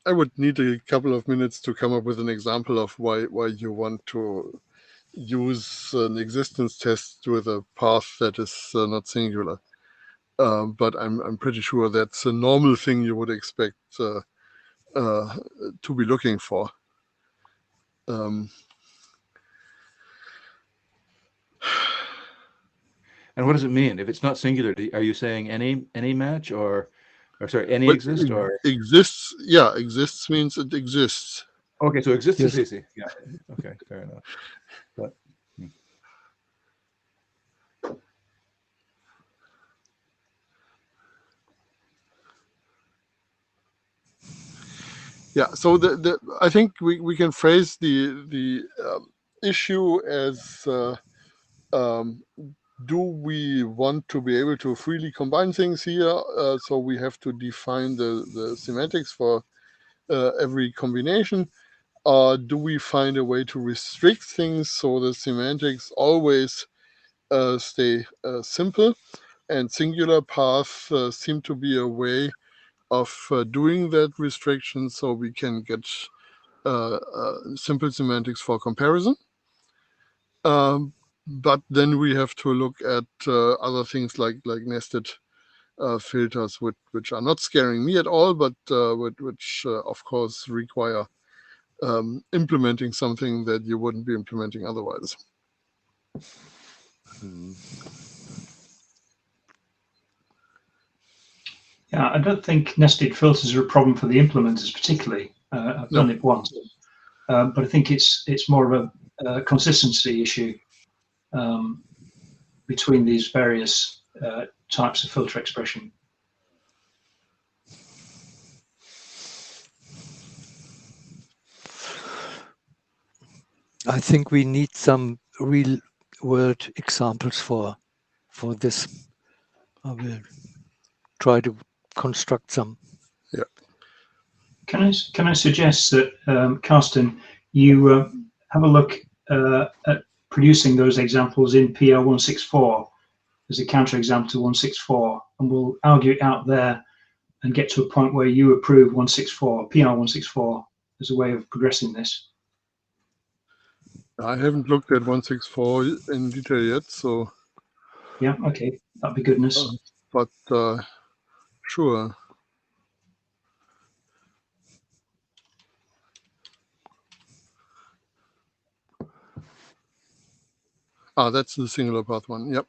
[SPEAKER 3] I would need a couple of minutes to come up with an example of why you want to use an existence test with a path that is not singular. But I'm pretty sure that's a normal thing you would expect to be looking for.
[SPEAKER 2] And what does it mean? If it's not singular, are you saying any match or sorry, any exist or
[SPEAKER 3] exists? Yeah, exists means it exists.
[SPEAKER 2] Okay, so exists
[SPEAKER 5] Yes.
[SPEAKER 2] is easy. Yeah. Okay, fair enough. But,
[SPEAKER 3] Yeah, so I think we can phrase the issue as do we want to be able to freely combine things here? So we have to define the semantics for every combination. Or do we find a way to restrict things so the semantics always stay simple? And singular paths seem to be a way of doing that restriction so we can get simple semantics for comparison. But then we have to look at other things like nested filters, which are not scaring me at all, but which of course require implementing something that you wouldn't be implementing otherwise.
[SPEAKER 4] Yeah, I don't think nested filters are a problem for the implementers particularly. I've done it once. but I think it's more of a consistency issue between these various types of filter expression.
[SPEAKER 5] I think we need some real world examples for this. I will try to construct some.
[SPEAKER 3] Yeah.
[SPEAKER 4] Can I suggest that, Carsten, you have a look at producing those examples in PR164 as a counterexample to 164, and we'll argue it out there and get to a point where you approve 164, PR164, as a way of progressing this.
[SPEAKER 3] I haven't looked at 164 in detail yet, so.
[SPEAKER 4] Yeah, okay, that'd be goodness.
[SPEAKER 3] But sure. That's the singular path one. Yep.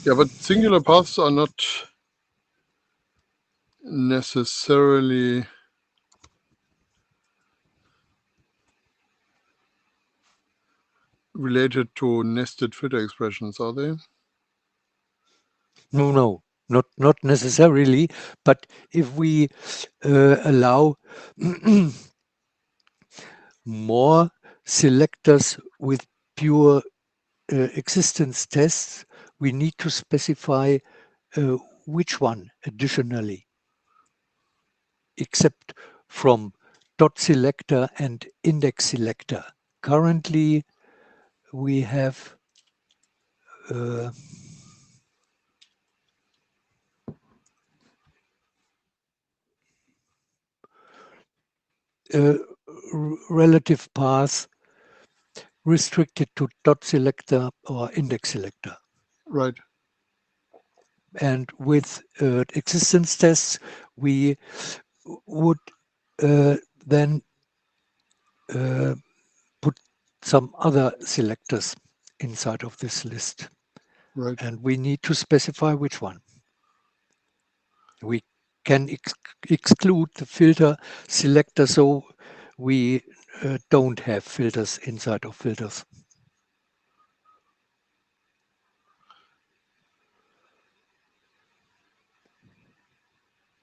[SPEAKER 3] Yeah, but singular paths are not necessarily related to nested filter expressions, are they?
[SPEAKER 5] No, not necessarily. But if we allow more selectors with pure existence tests, we need to specify which one additionally, except from dot selector and index selector. Currently, we have relative path restricted to dot selector or index selector.
[SPEAKER 3] Right.
[SPEAKER 5] And with existence tests, we would then put some other selectors inside of this list.
[SPEAKER 3] Right.
[SPEAKER 5] And we need to specify which one. We can exclude the filter selector, so we don't have filters inside of filters.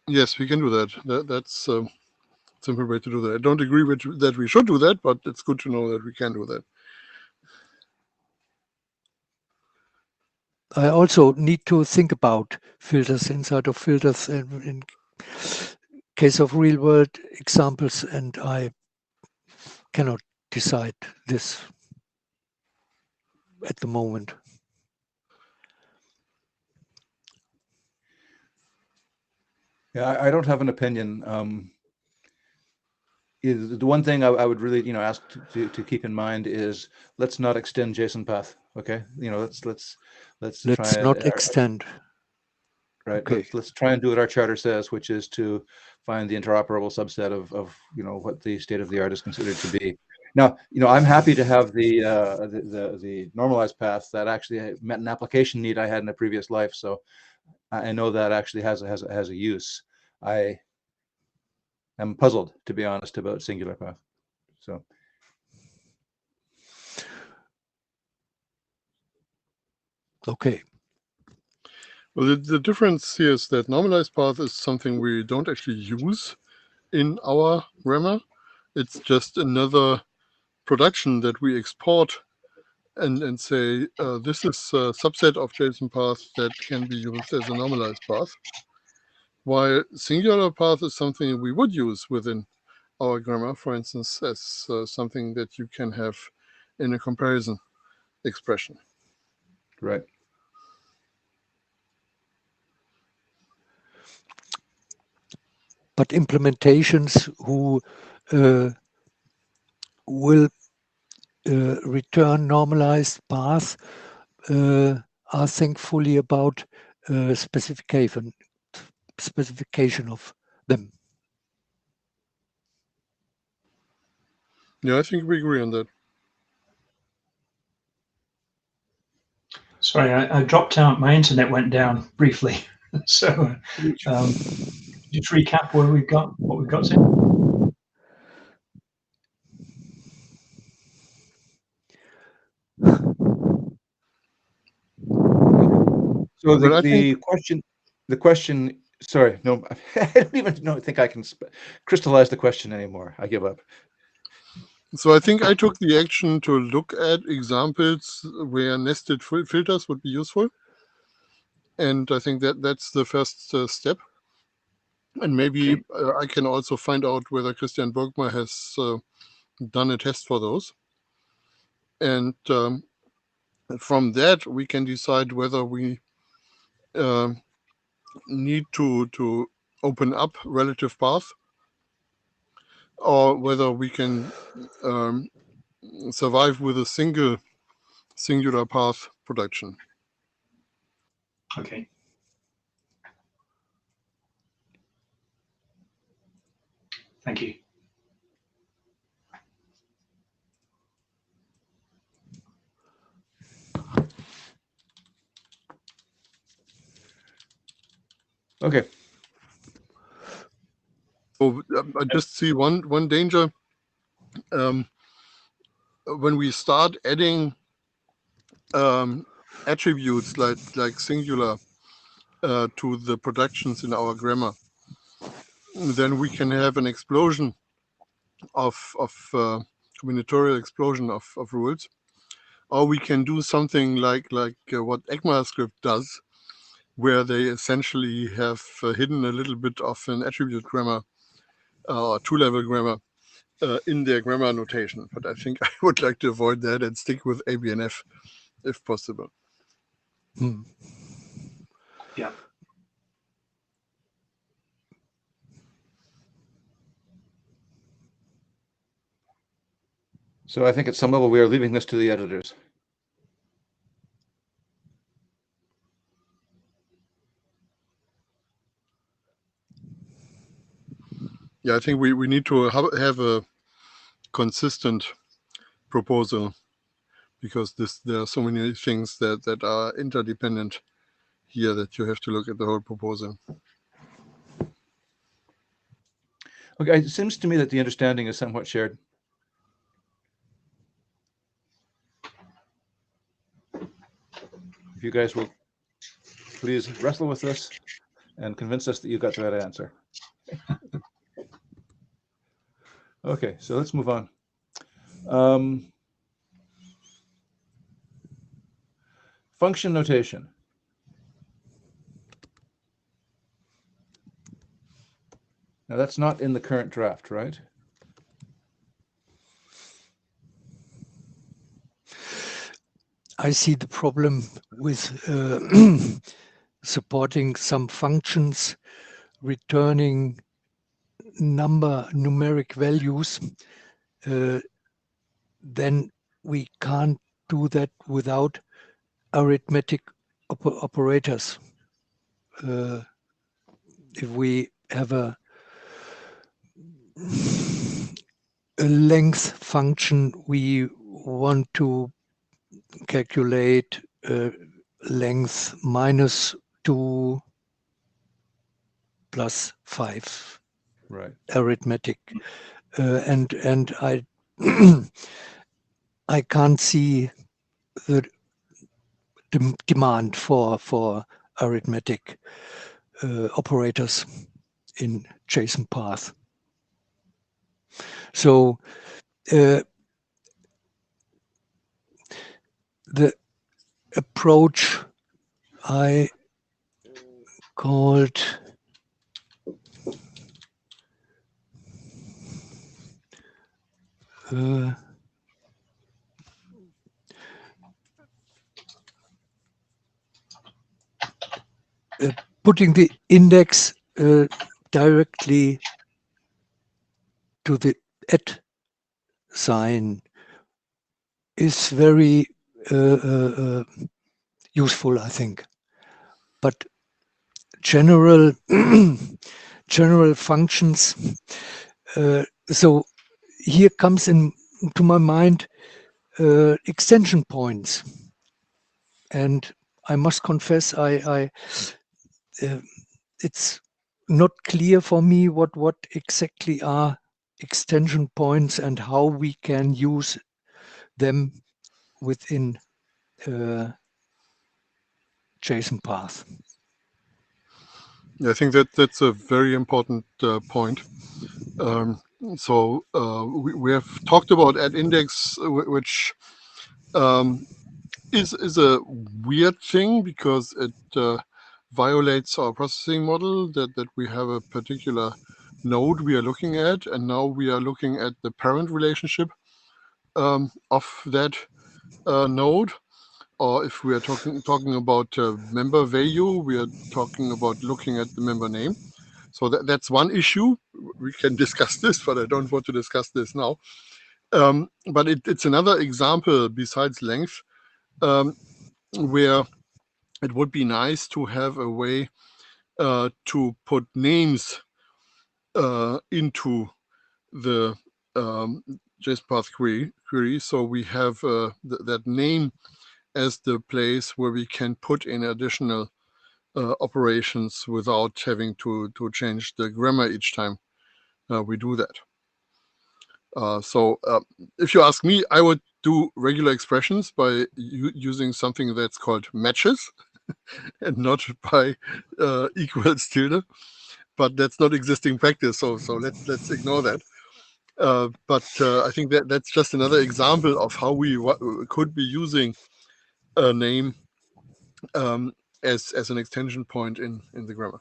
[SPEAKER 3] Yes, we can do that. That's a simple way to do that. I don't agree with that we should do that, but it's good to know that we can do that.
[SPEAKER 5] I also need to think about filters inside of filters in case of real world examples, and I cannot decide this at the moment.
[SPEAKER 2] Yeah, I don't have an opinion. The one thing I would really, ask to keep in mind is let's not extend JSONPath. Okay, let's try
[SPEAKER 5] not
[SPEAKER 2] and,
[SPEAKER 5] extend.
[SPEAKER 2] right.
[SPEAKER 5] Okay.
[SPEAKER 2] Let's try and do what our charter says, which is to find the interoperable subset of what the state of the art is considered to be. Now, I'm happy to have the normalized path that actually met an application need I had in a previous life. So I know that actually has a use. I am puzzled, to be honest, about singular path. So.
[SPEAKER 5] Okay.
[SPEAKER 3] Well, the difference here is that normalized path is something we don't actually use in our grammar. It's just another production that we export and say, this is a subset of JSON path that can be used as a normalized path. While singular path is something we would use within our grammar, for instance, as something that you can have in a comparison expression.
[SPEAKER 2] Right.
[SPEAKER 5] But implementations who will return normalized path are thankfully about specification of them.
[SPEAKER 3] Yeah, I think we agree on that.
[SPEAKER 4] Sorry, I dropped out. My internet went down briefly. So just recap what we've got to?
[SPEAKER 2] So
[SPEAKER 3] But I
[SPEAKER 2] the question. Sorry, no, I don't even think I can crystallize the question anymore. I give up.
[SPEAKER 3] So I think I took the action to look at examples where nested filters would be useful. And I think that's the first step. And maybe I can also find out whether Christian Burgma has done a test for those. And from that, we can decide whether we need to open up relative path, or whether we can survive with a singular path production.
[SPEAKER 4] Okay. Thank you.
[SPEAKER 2] Okay.
[SPEAKER 3] So I just see one danger. When we start adding attributes like singular to the productions in our grammar, then we can have an explosion of combinatorial explosion of rules. Or we can do something like what ECMAScript does, where they essentially have hidden a little bit of an attribute grammar, two-level grammar, in their grammar notation. But I think I would like to avoid that and stick with ABNF if possible.
[SPEAKER 4] Yeah.
[SPEAKER 2] So I think at some level we are leaving this to the editors.
[SPEAKER 3] Yeah, I think we need to have a consistent proposal, because there are so many things that are interdependent here that you have to look at the whole proposal.
[SPEAKER 2] Okay, it seems to me that the understanding is somewhat shared. If you guys will please wrestle with this and convince us that you've got the right answer. Okay, so let's move on. Function notation. Now that's not in the current draft, right?
[SPEAKER 5] I see the problem with supporting some functions returning numeric values. Then we can't do that without arithmetic operators. If we have a length function, we want to calculate length -2 + 5,
[SPEAKER 2] Right.
[SPEAKER 5] arithmetic, and I I can't see the demand for arithmetic operators in JSONPath. So the approach I called putting the index directly to the @ sign is very useful, I think. But general general functions. So here comes into my mind extension points, and I must confess, it's not clear for me what exactly are extension points and how we can use them within JSON path.
[SPEAKER 3] I think that's a very important point. So we have talked about at index, which is a weird thing because it violates our processing model that we have a particular node we are looking at, and now we are looking at the parent relationship of that node. Or if we are talking about member value, we are talking about looking at the member name. So that's one issue. We can discuss this, but I don't want to discuss this now. But it's another example besides length where it would be nice to have a way to put names into the JSONPath query. So we have that name as the place where we can put in additional operations without having to change the grammar each time we do that. So if you ask me, I would do regular expressions by using something that's called matches and not by equals tilde. But that's not existing practice, so let's ignore that. But I think that's just another example of how we could be using a name as an extension point in the grammar.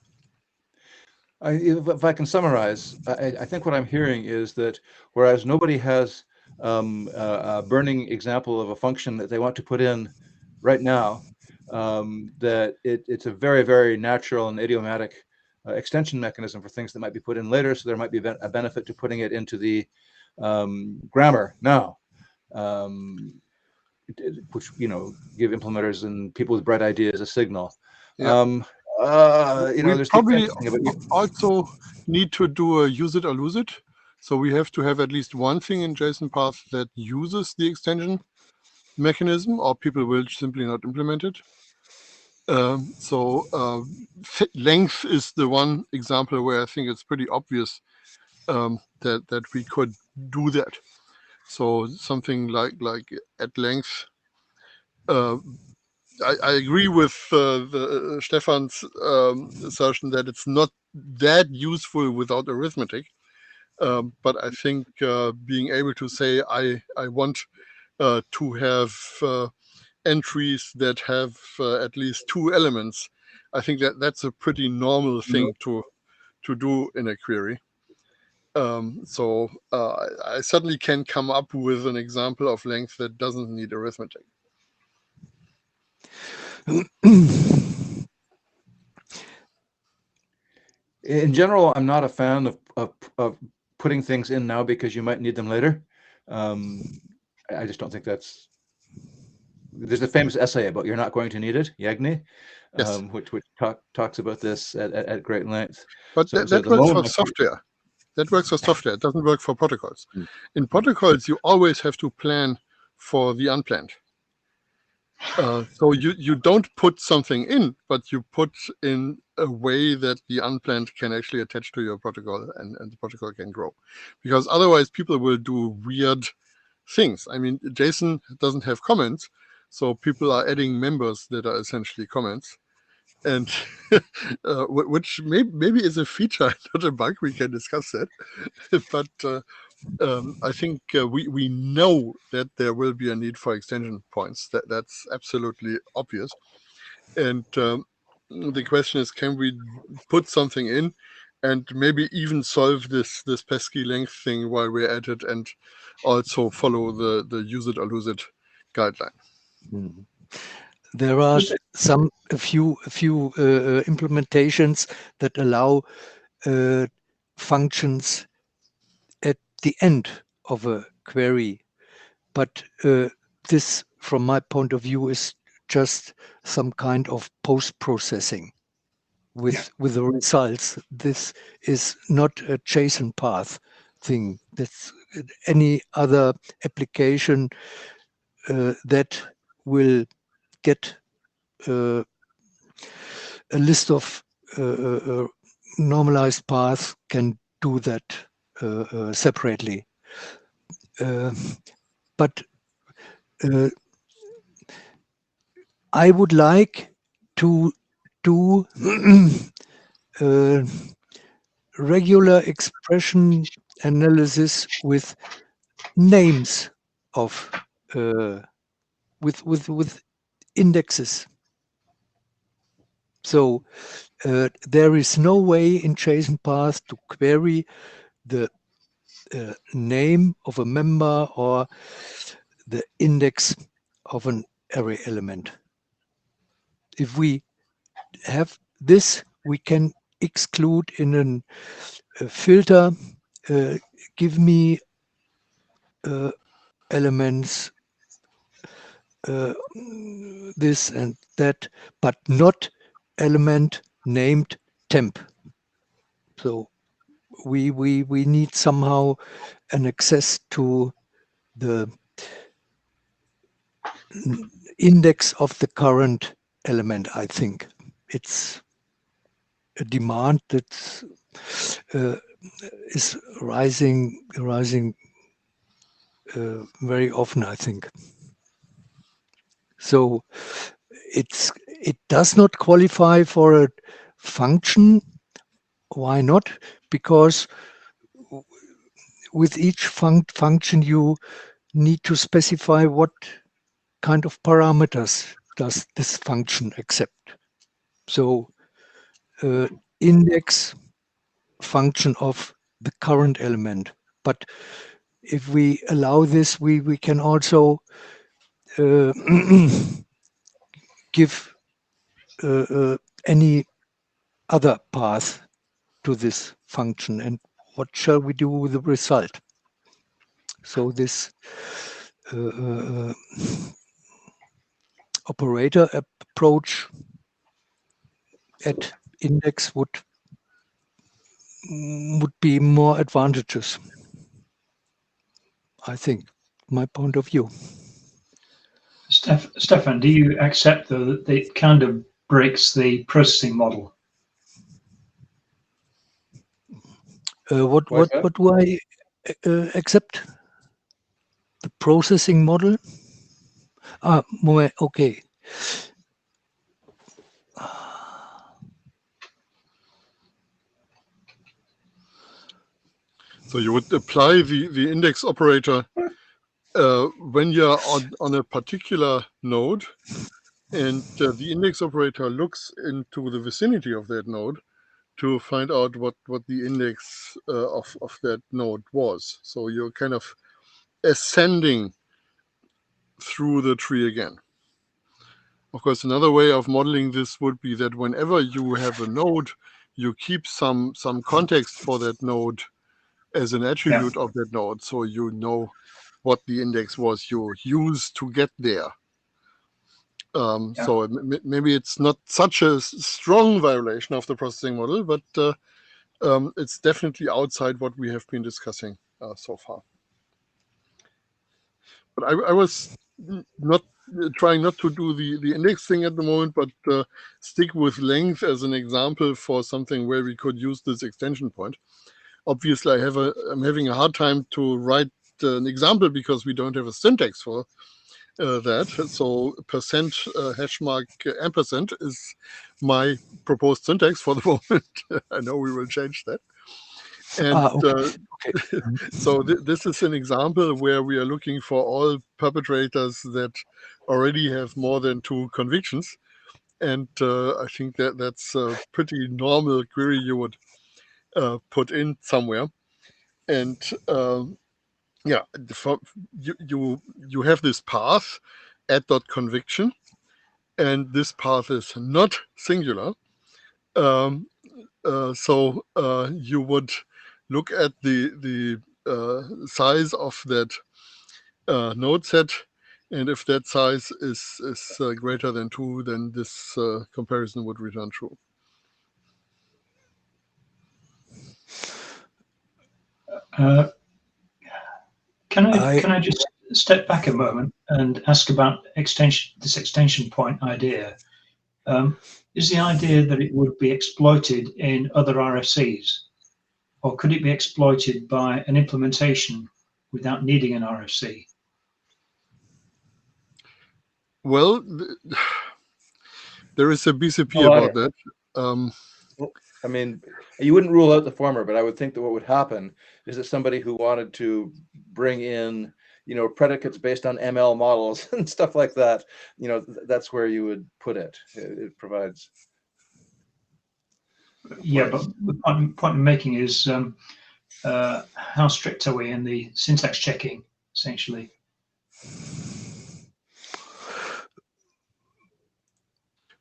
[SPEAKER 2] If I can summarize, I think what I'm hearing is that whereas nobody has a burning example of a function that they want to put in right now, that it's a very, very natural and idiomatic extension mechanism for things that might be put in later. So there might be a benefit to putting it into the grammar now, which, you know, give implementers and people with bright ideas a signal.
[SPEAKER 3] Yeah.
[SPEAKER 2] You know,
[SPEAKER 3] we
[SPEAKER 2] there's
[SPEAKER 3] probably also need to do a use it or lose it. So we have to have at least one thing in JSONPath that uses the extension mechanism, or people will simply not implement it. Length is the one example where I think it's pretty obvious that we could do that. So something like at length. I agree with Stefan's assertion that it's not that useful without arithmetic. But I think being able to say I want to have entries that have at least two elements, I think that's a pretty normal thing to do in a query. So I certainly can come up with an example of length that doesn't need arithmetic.
[SPEAKER 2] In general, I'm not a fan of putting things in now because you might need them later. I just don't think that's. There's a famous essay about "You're not going to need it," Yagni,
[SPEAKER 3] Yes.
[SPEAKER 2] which talks about this at great length.
[SPEAKER 3] But
[SPEAKER 2] So
[SPEAKER 3] that works for software. That works for software. It doesn't work for protocols. In protocols, you always have to plan for the unplanned. So you don't put something in, but you put in a way that the unplanned can actually attach to your protocol and the protocol can grow. Because otherwise people will do weird things. I mean, JSON doesn't have comments, so people are adding members that are essentially comments. And which maybe is a feature, not a bug. We can discuss that. But I think we know that there will be a need for extension points. That's absolutely obvious. And the question is, can we put something in and maybe even solve this pesky length thing while we're at it, and also follow the use it or lose it guideline?
[SPEAKER 5] There are a few implementations that allow functions at the end of a query, but this, from my point of view, is just some kind of post-processing with the results. This is not a JSON path thing. That's any other application that will get a list of normalized path can do that separately. But I would like to do regular expression analysis with names of with indexes. So there is no way in JSONPath to query the name of a member or the index of an array element. If we have this, we can exclude in a filter, give me elements this and that, but not element named temp. So we need somehow an access to the index of the current element. I think it's a demand that is rising very often, I think. So it does not qualify for a function. Why not? Because with each function you need to specify what kind of parameters does this function accept. So index function of the current element. But if we allow this, we can also give any other path to this function. And what shall we do with the result? So this operator approach at index would be more advantageous, I think, my point of view.
[SPEAKER 4] Stefan, do you accept though that it kind of breaks the processing model?
[SPEAKER 5] What do I accept? The processing model? Okay.
[SPEAKER 3] So you would apply the index operator when you're on a particular node, and the index operator looks into the vicinity of that node to find out what the index of that node was. So you're kind of ascending through the tree again. Of course, another way of modeling this would be that whenever you have a node, you keep some context for that node as an attribute of that node, so you know what the index was you used to get there. So maybe it's not such a strong violation of the processing model, but it's definitely outside what we have been discussing so far. But I was not trying not to do the index thing at the moment, but stick with length as an example for something where we could use this extension point. Obviously, I'm having a hard time to write an example because we don't have a syntax for that. So percent hash mark ampersand is my proposed syntax for the moment. I know we will change that. And
[SPEAKER 5] okay.
[SPEAKER 3] So this is an example where we are looking for all perpetrators that already have more than 2 convictions. And I think that's a pretty normal query you would put in somewhere. And you have this path at .conviction, and this path is not singular. So you would look at the size of that node set, and if that size is greater than 2, then this comparison would return true.
[SPEAKER 4] Can I just step back a moment and ask about this extension point idea? is the idea that it would be exploited in other RFCs, or could it be exploited by an implementation without needing an RFC?
[SPEAKER 3] Well, there is a BCP
[SPEAKER 2] Oh,
[SPEAKER 3] about that.
[SPEAKER 2] I mean, you wouldn't rule out the former, but I would think that what would happen is that somebody who wanted to bring in, predicates based on ML models and stuff like that, that's where you would put it. It provides.
[SPEAKER 4] Yeah, but the point I'm making is how strict are we in the syntax checking, essentially?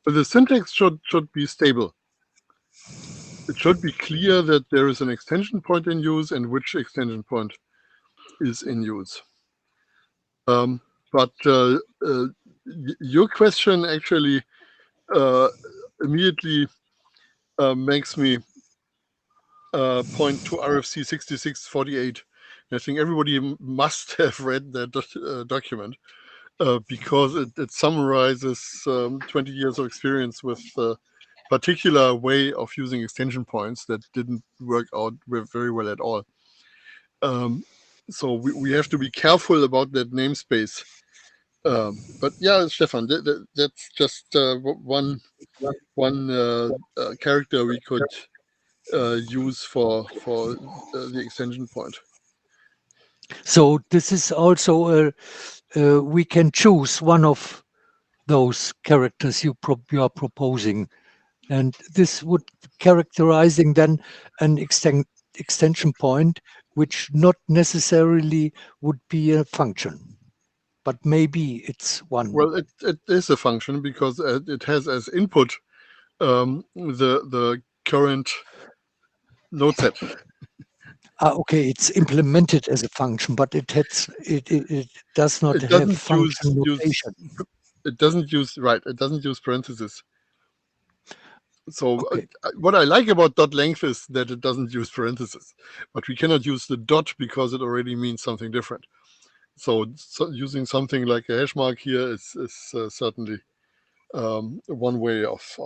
[SPEAKER 3] But the syntax should be stable. It should be clear that there is an extension point in use and which extension point is in use. But your question actually immediately makes me point to RFC 6648. I think everybody must have read that document because it summarizes 20 years of experience with particular way of using extension points that didn't work out very well at all. So we have to be careful about that namespace. But yeah, Stefan, that's just one character we could use for the extension point.
[SPEAKER 5] So this is also we can choose one of those characters you are proposing, and this would characterizing then an extension point, which not necessarily would be a function, but maybe it's one.
[SPEAKER 3] Well, it is a function because it has as input the current node set.
[SPEAKER 5] Okay, it's implemented as a function, but it does not have function notation.
[SPEAKER 3] It doesn't use parentheses. So okay. What I like about dot length is that it doesn't use parentheses, but we cannot use the dot because it already means something different. So using something like a hash mark here is certainly one way of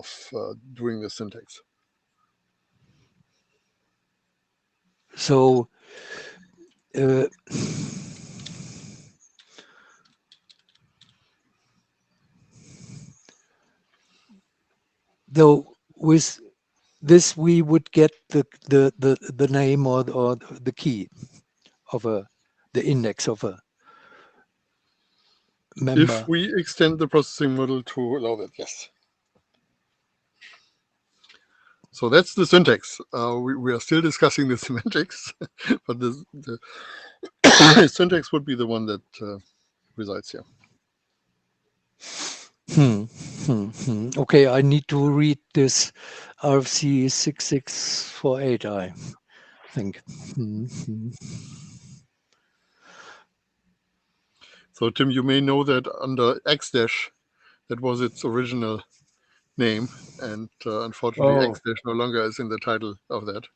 [SPEAKER 3] doing the syntax.
[SPEAKER 5] So though with this we would get the name or the key of the index of a member.
[SPEAKER 3] If we extend the processing model to allow that, yes. So that's the syntax. We are still discussing the semantics, but the syntax would be the one that resides here.
[SPEAKER 5] Okay, I need to read this RFC 6648, I think.
[SPEAKER 3] So Tim, you may know that under X dash, that was its original name, and unfortunately X dash no longer is in the title of that.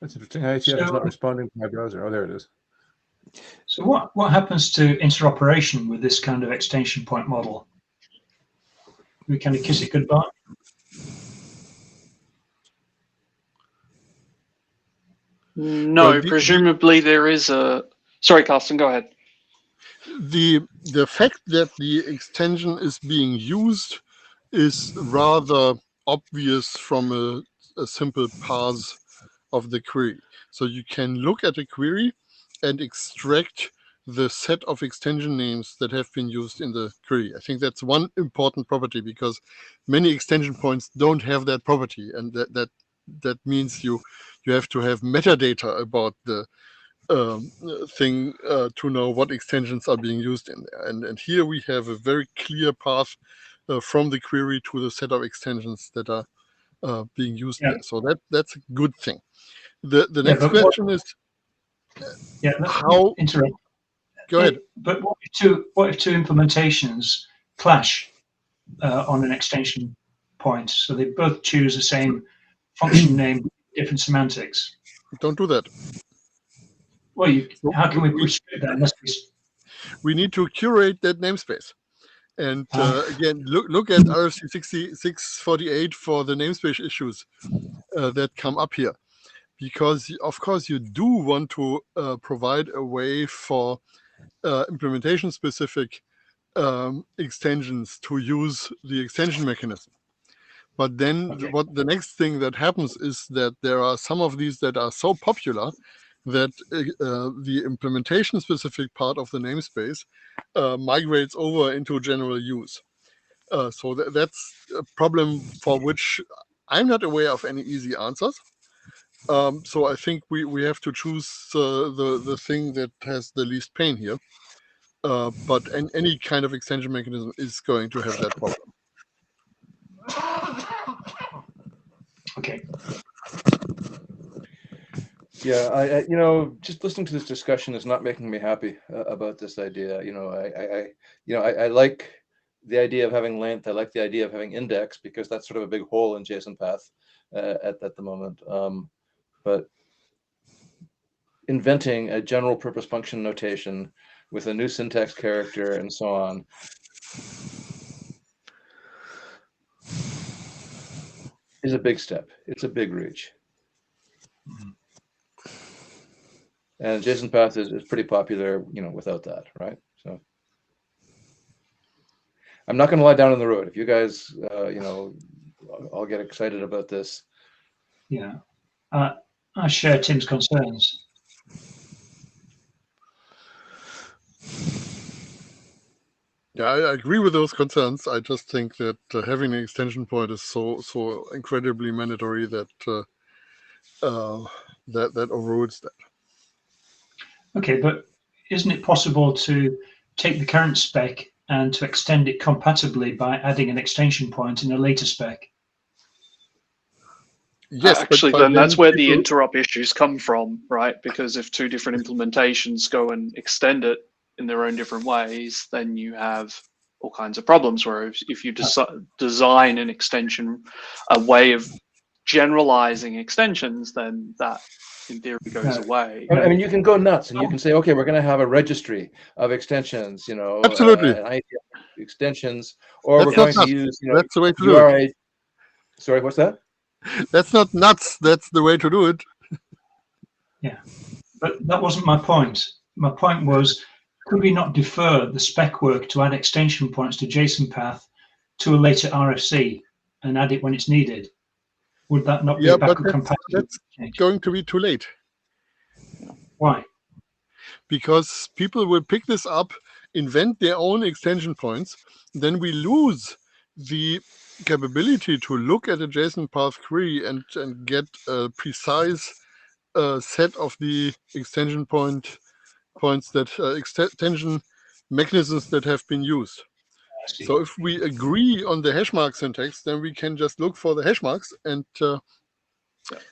[SPEAKER 2] That's interesting. IETF is not responding to my browser. Oh, there it is.
[SPEAKER 4] So what happens to interoperation with this kind of extension point model? We kind of kiss it goodbye?
[SPEAKER 1] No, well, presumably there is a... Sorry, Carsten, go ahead.
[SPEAKER 3] The fact that the extension is being used is rather obvious from a simple parse of the query. So you can look at a query and extract the set of extension names that have been used in the query. I think that's one important property because many extension points don't have that property, and that means you have to have metadata about the thing to know what extensions are being used in there. And here we have a very clear path from the query to the set of extensions that are being used there. So that's a good thing. The next question is how... Go ahead.
[SPEAKER 4] But what if two implementations clash on an extension point? So they both choose the same function name, different semantics.
[SPEAKER 3] Don't do that.
[SPEAKER 4] Well,
[SPEAKER 3] So
[SPEAKER 4] how can we restrict that unless
[SPEAKER 3] we need to curate that namespace. And
[SPEAKER 4] Ah.
[SPEAKER 3] again, look at RFC 6648 for the namespace issues that come up here. Because, of course, you do want to provide a way for implementation-specific extensions to use the extension mechanism. But then
[SPEAKER 4] Okay.
[SPEAKER 3] what the next thing that happens is that there are some of these that are so popular that the implementation-specific part of the namespace migrates over into general use. So that's a problem for which I'm not aware of any easy answers. So I think we have to choose the thing that has the least pain here. But any kind of extension mechanism is going to have that problem.
[SPEAKER 4] Okay.
[SPEAKER 2] Yeah, I just listening to this discussion is not making me happy about this idea. I like the idea of having length. I like the idea of having index because that's sort of a big hole in JSONPath at the moment. But inventing a general purpose function notation with a new syntax character and so on. Is a big step. It's a big reach. And JSONPath is pretty popular, without that, right? So I'm not going to lie down on the road. If you guys, I'll get excited about this.
[SPEAKER 4] Yeah. I share Tim's concerns.
[SPEAKER 3] Yeah, I agree with those concerns. I just think that having an extension point is so incredibly mandatory that that overrules that.
[SPEAKER 4] Okay, but isn't it possible to take the current spec and to extend it compatibly by adding an extension point in a later spec?
[SPEAKER 3] Yes,
[SPEAKER 1] actually,
[SPEAKER 3] but
[SPEAKER 1] then that's where the
[SPEAKER 3] people-
[SPEAKER 1] interrupt issues come from, right? Because if two different implementations go and extend it in their own different ways, then you have all kinds of problems. Whereas if you design an extension, a way of generalizing extensions, then that in theory goes away.
[SPEAKER 2] I mean, you can go nuts and you can say, okay, we're going to have a registry of extensions,
[SPEAKER 3] Absolutely.
[SPEAKER 2] and IETF extensions, or
[SPEAKER 3] That's
[SPEAKER 2] we're
[SPEAKER 3] not
[SPEAKER 2] going to
[SPEAKER 3] nuts.
[SPEAKER 2] use,
[SPEAKER 3] That's the way to do it.
[SPEAKER 2] URI. Sorry, what's that?
[SPEAKER 3] That's not nuts. That's the way to do it.
[SPEAKER 4] Yeah, but that wasn't my point. My point was, could we not defer the spec work to add extension points to JSONPath to a later RFC and add it when it's needed? Would that not be
[SPEAKER 3] Yeah,
[SPEAKER 4] a
[SPEAKER 3] but
[SPEAKER 4] backward compatible
[SPEAKER 3] that's
[SPEAKER 4] change?
[SPEAKER 3] going to be too late.
[SPEAKER 4] Why?
[SPEAKER 3] Because people will pick this up, invent their own extension points, then we lose the capability to look at a JSON path query and get a precise set of the extension points that extension mechanisms that have been used. So if we agree on the hash mark syntax, then we can just look for the hash marks and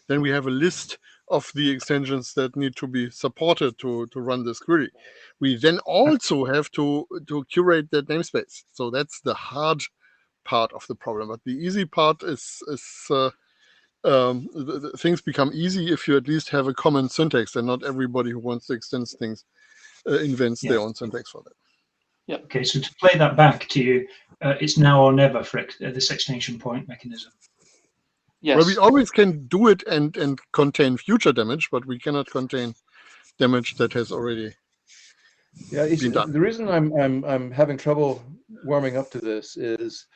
[SPEAKER 3] then we have a list of the extensions that need to be supported to run this query. We then also have to curate that namespace. So that's the hard part of the problem. But the easy part is things become easy if you at least have a common syntax, and not everybody who wants to extend things invents their own syntax for that.
[SPEAKER 1] Yeah.
[SPEAKER 4] Okay, so to play that back to you, it's now or never for this extension point mechanism.
[SPEAKER 1] Yes.
[SPEAKER 3] Well, we always can do it and contain future damage, but we cannot contain damage that has already been done.
[SPEAKER 2] The reason I'm having trouble warming up to this is,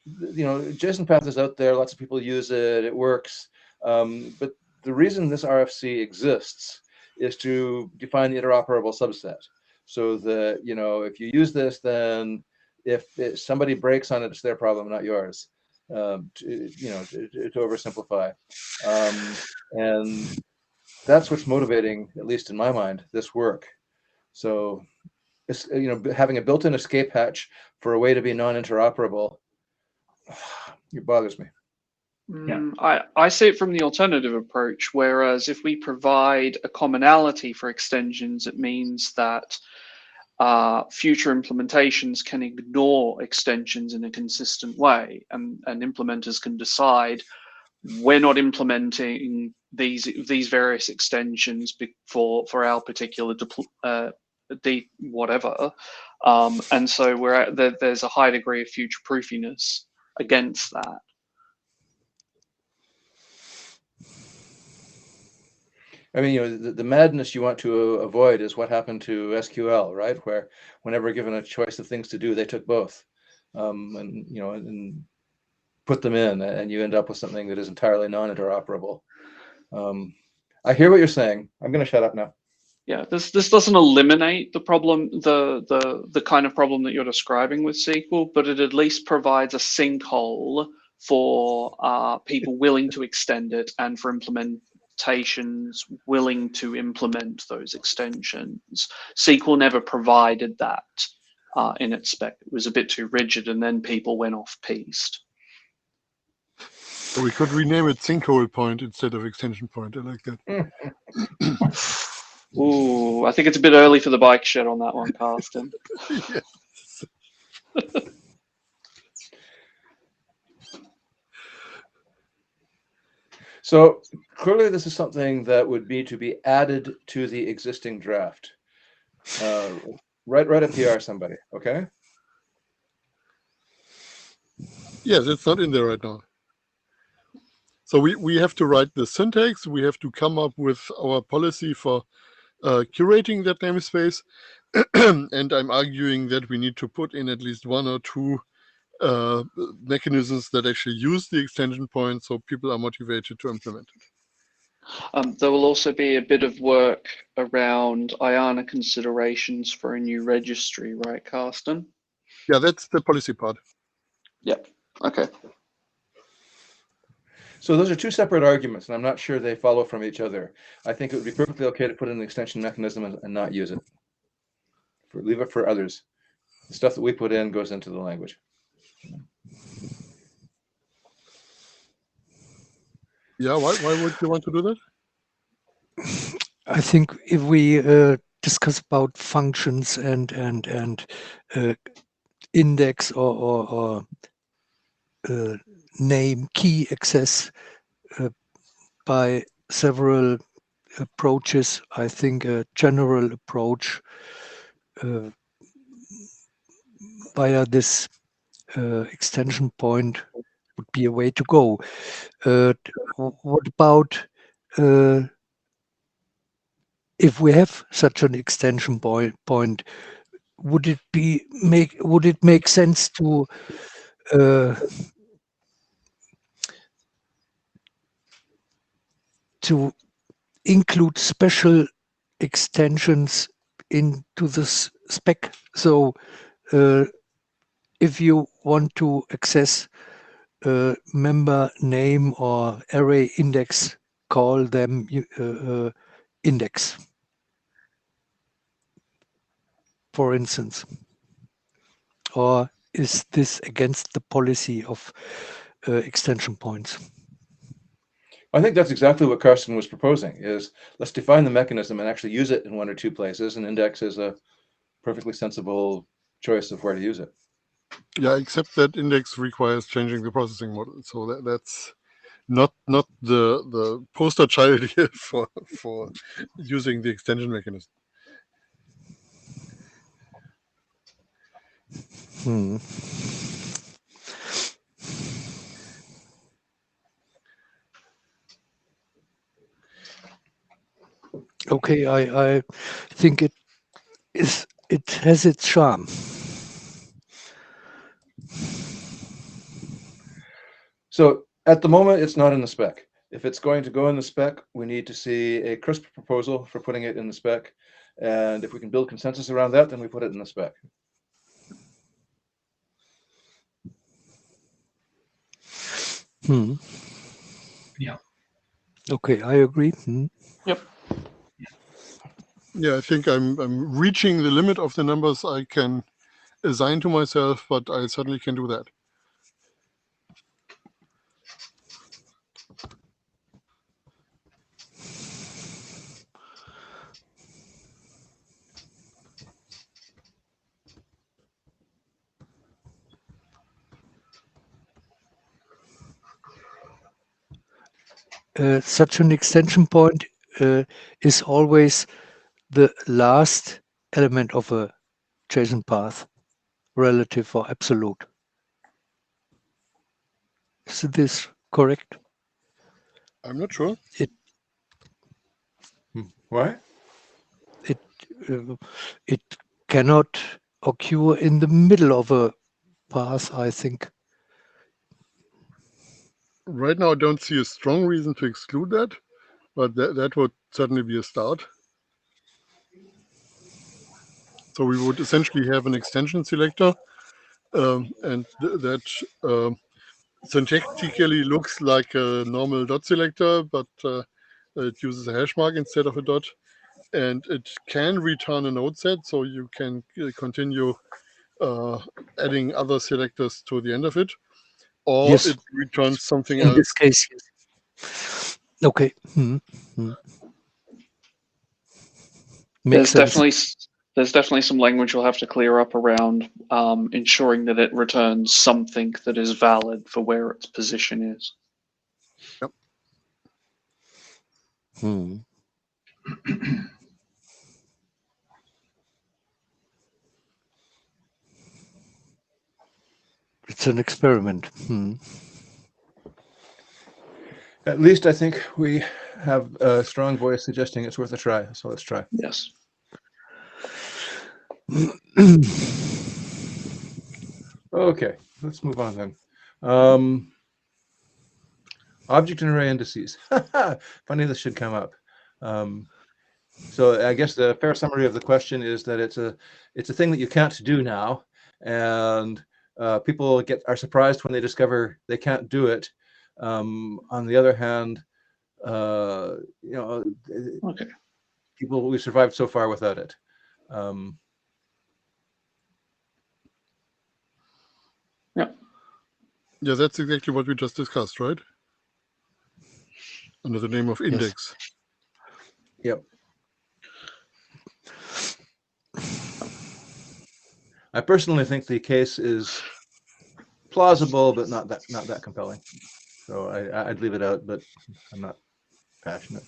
[SPEAKER 2] JSONPath is out there, lots of people use it, it works, but the reason this RFC exists is to define the interoperable subset, so that if you use this, then if somebody breaks on it, it's their problem, not yours. To oversimplify, and that's what's motivating, at least in my mind, this work. So, having a built-in escape hatch for a way to be non-interoperable, it bothers me.
[SPEAKER 1] I see it from the alternative approach, whereas if we provide a commonality for extensions, it means that future implementations can ignore extensions in a consistent way, and implementers can decide we're not implementing these various extensions for our particular whatever, and so there's a high degree of future proofiness against that.
[SPEAKER 2] I mean, the madness you want to avoid is what happened to SQL, right? Where whenever given a choice of things to do, they took both, and put them in, and you end up with something that is entirely non-interoperable. I hear what you're saying. I'm going to shut up now.
[SPEAKER 1] Yeah, this doesn't eliminate the problem, the kind of problem that you're describing with SQL, but it at least provides a sinkhole for people willing to extend it and for implementations willing to implement those extensions. SQL never provided that in its spec. It was a bit too rigid, and then people went off-piste.
[SPEAKER 3] We could rename it sinkhole point instead of extension point. I like that.
[SPEAKER 1] Ooh, I think it's a bit early for the bike shed on that one, Carsten.
[SPEAKER 3] Yes.
[SPEAKER 2] So clearly this is something that would need to be added to the existing draft. Write a PR, somebody, okay?
[SPEAKER 3] Yes, it's not in there right now. So we have to write the syntax. We have to come up with our policy for curating that namespace. And I'm arguing that we need to put in at least one or two mechanisms that actually use the extension point so people are motivated to implement it.
[SPEAKER 1] There will also be a bit of work around IANA considerations for a new registry, right, Carsten?
[SPEAKER 3] Yeah, that's the policy part.
[SPEAKER 1] Yep. Okay.
[SPEAKER 2] So those are two separate arguments, and I'm not sure they follow from each other. I think it would be perfectly okay to put in the extension mechanism and not use it. Leave it for others. The stuff that we put in goes into the language.
[SPEAKER 3] Yeah, why would you want to do that?
[SPEAKER 5] I think if we discuss about functions and index or name key access by several approaches, I think a general approach via this extension point would be a way to go. What about if we have such an extension point? Would it make sense to include special extensions into this spec? So if you want to access member name or array index, call them index, for instance. Or is this against the policy of extension points?
[SPEAKER 2] I think that's exactly what Carsten was proposing, is let's define the mechanism and actually use it in one or two places, and index is a perfectly sensible choice of where to use it.
[SPEAKER 3] Yeah, except that index requires changing the processing model. So that's not the poster child here for using the extension mechanism.
[SPEAKER 5] Okay, I think it has its charm.
[SPEAKER 2] So at the moment, it's not in the spec. If it's going to go in the spec, we need to see a crisp proposal for putting it in the spec. And if we can build consensus around that, then we put it in the spec.
[SPEAKER 4] Yeah.
[SPEAKER 5] Okay, I agree.
[SPEAKER 1] Yep.
[SPEAKER 3] Yeah, I think I'm reaching the limit of the numbers I can assign to myself, but I certainly can do that.
[SPEAKER 5] such an extension point is always the last element of a JSON path, relative or absolute. Is this correct?
[SPEAKER 3] I'm not sure.
[SPEAKER 2] Why?
[SPEAKER 5] It cannot occur in the middle of a path, I think.
[SPEAKER 3] Right now, I don't see a strong reason to exclude that, but that would certainly be a start. So we would essentially have an extension selector, and that syntactically looks like a normal dot selector, but it uses a hash mark instead of a dot, and it can return a node set, so you can continue adding other selectors to the end of it, or
[SPEAKER 5] Yes.
[SPEAKER 3] it returns something
[SPEAKER 5] In
[SPEAKER 3] else.
[SPEAKER 5] this case, yes. Okay. Makes sense.
[SPEAKER 1] There's definitely some language you'll have to clear up around ensuring that it returns something that is valid for where its position is.
[SPEAKER 3] Yep.
[SPEAKER 5] It's an experiment.
[SPEAKER 2] At least I think we have a strong voice suggesting it's worth a try. So let's try.
[SPEAKER 1] Yes.
[SPEAKER 2] Okay, let's move on then. Object and array indices. Funny this should come up. So I guess the fair summary of the question is that it's a thing that you can't do now, and people are surprised when they discover they can't do it. On the other hand,
[SPEAKER 1] Okay.
[SPEAKER 2] we survived so far without it.
[SPEAKER 3] Yeah, that's exactly what we just discussed, right? Under the name of index.
[SPEAKER 2] Yep. I personally think the case is plausible, but not that compelling. So I'd leave it out, but I'm not passionate.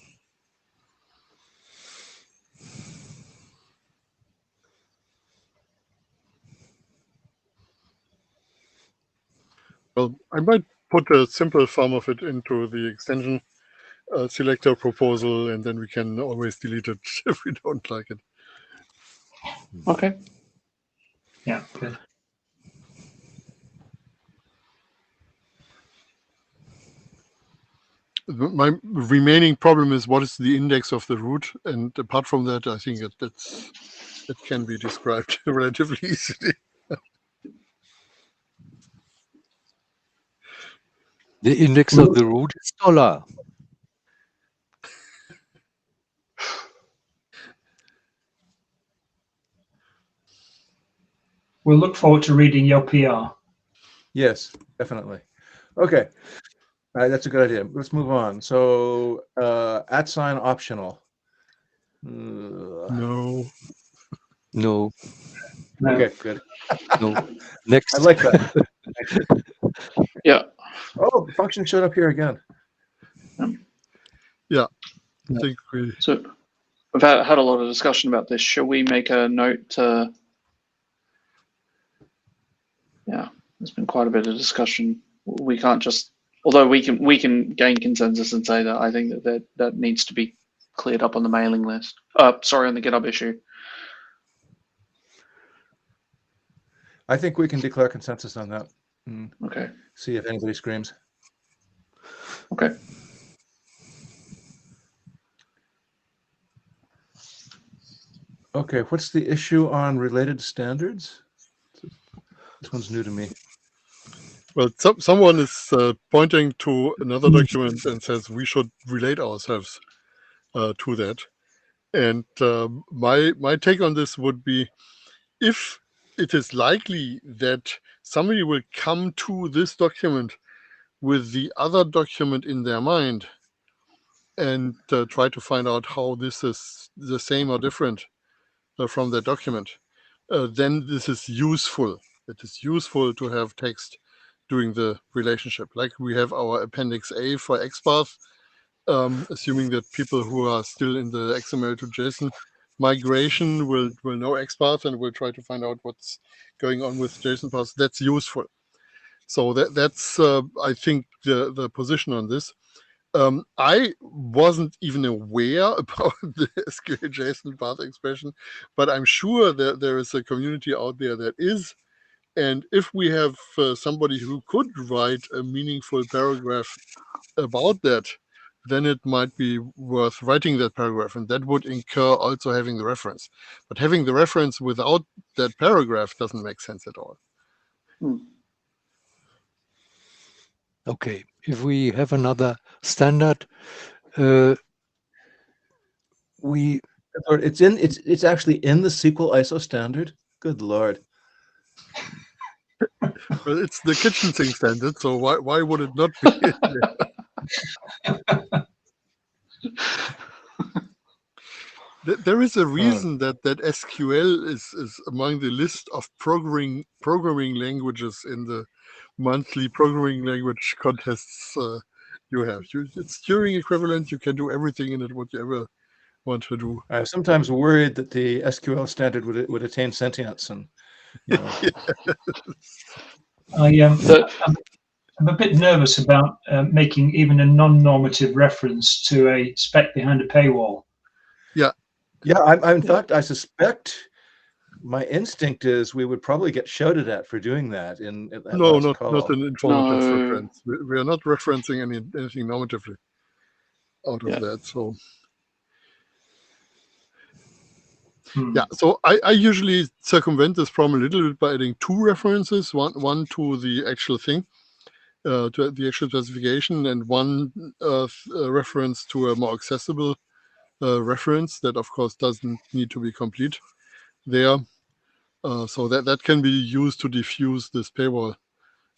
[SPEAKER 3] Well, I might put a simple form of it into the extension selector proposal, and then we can always delete it if we don't like it.
[SPEAKER 1] Okay.
[SPEAKER 4] Yeah, good.
[SPEAKER 3] My remaining problem is what is the index of the root, and apart from that, I think it can be described relatively easily.
[SPEAKER 5] The index of the root is $.
[SPEAKER 4] We'll look forward to reading your PR.
[SPEAKER 2] Yes, definitely. Okay. All right, that's a good idea. Let's move on. So, @ optional.
[SPEAKER 3] No.
[SPEAKER 5] No.
[SPEAKER 2] Okay, good.
[SPEAKER 5] No. Next.
[SPEAKER 2] I like that.
[SPEAKER 1] Yeah.
[SPEAKER 2] Oh, the function showed up here again.
[SPEAKER 3] Yeah. I think we.
[SPEAKER 1] So we've had a lot of discussion about this. Shall we make a note to? Yeah, there's been quite a bit of discussion. We can't just, although we can gain consensus and say that I think that needs to be cleared up on the mailing list. Sorry, on the GitHub issue.
[SPEAKER 2] I think we can declare consensus on that.
[SPEAKER 1] Okay.
[SPEAKER 2] See if anybody screams.
[SPEAKER 1] Okay.
[SPEAKER 2] Okay, what's the issue on related standards? This one's new to me.
[SPEAKER 3] Well, someone is pointing to another document and says we should relate ourselves to that. And my take on this would be, if it is likely that somebody will come to this document with the other document in their mind and try to find out how this is the same or different from their document, then this is useful. It is useful to have text doing the relationship. Like we have our appendix A for XPath, assuming that people who are still in the XML to JSON migration will know XPath and will try to find out what's going on with JSON paths. That's useful. So that's I think the position on this. I wasn't even aware about the SQL JSON path expression, but I'm sure that there is a community out there that is. And if we have somebody who could write a meaningful paragraph about that, then it might be worth writing that paragraph, and that would incur also having the reference. But having the reference without that paragraph doesn't make sense at all.
[SPEAKER 5] Okay, if we have another standard,
[SPEAKER 2] It's actually in the SQL ISO standard. Good Lord.
[SPEAKER 3] Well, it's the kitchen sink standard, so why would it not be in there? There is a reason that SQL is among the list of programming languages in the monthly programming language contests you have. It's Turing equivalent. You can do everything in it what you ever want to do.
[SPEAKER 2] I'm sometimes worried that the SQL standard would attain sentience, and you know.
[SPEAKER 4] I'm a bit nervous about making even a non-normative reference to a spec behind a paywall.
[SPEAKER 3] Yeah.
[SPEAKER 2] In fact, I suspect my instinct is we would probably get shouted at for doing that.
[SPEAKER 3] No, not an informative
[SPEAKER 1] No.
[SPEAKER 3] reference. We are not referencing anything normatively out of that. So. Yeah, so I usually circumvent this problem a little bit by adding two references, one to the actual thing, to the actual specification, and one reference to a more accessible reference that, of course, doesn't need to be complete there. So that can be used to diffuse this paywall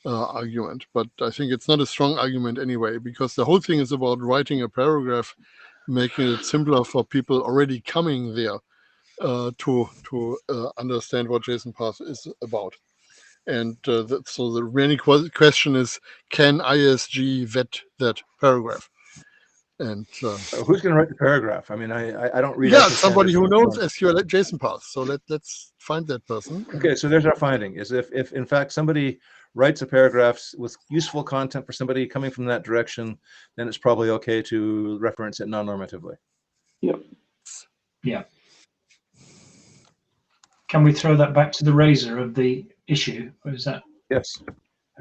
[SPEAKER 3] argument. But I think it's not a strong argument anyway, because the whole thing is about writing a paragraph, making it simpler for people already coming there. To understand what JSONPath is about. And so the remaining question is, can ISG vet that paragraph? And
[SPEAKER 2] who's going to write the paragraph? I mean, I don't read.
[SPEAKER 3] Yeah, somebody who knows SQL JSONPath. So let's find that person.
[SPEAKER 2] Okay, so there's our finding: is if in fact somebody writes a paragraph with useful content for somebody coming from that direction, then it's probably okay to reference it non-normatively.
[SPEAKER 1] Yep.
[SPEAKER 4] Yeah. Can we throw that back to the raiser of the issue, or is that?
[SPEAKER 2] Yes.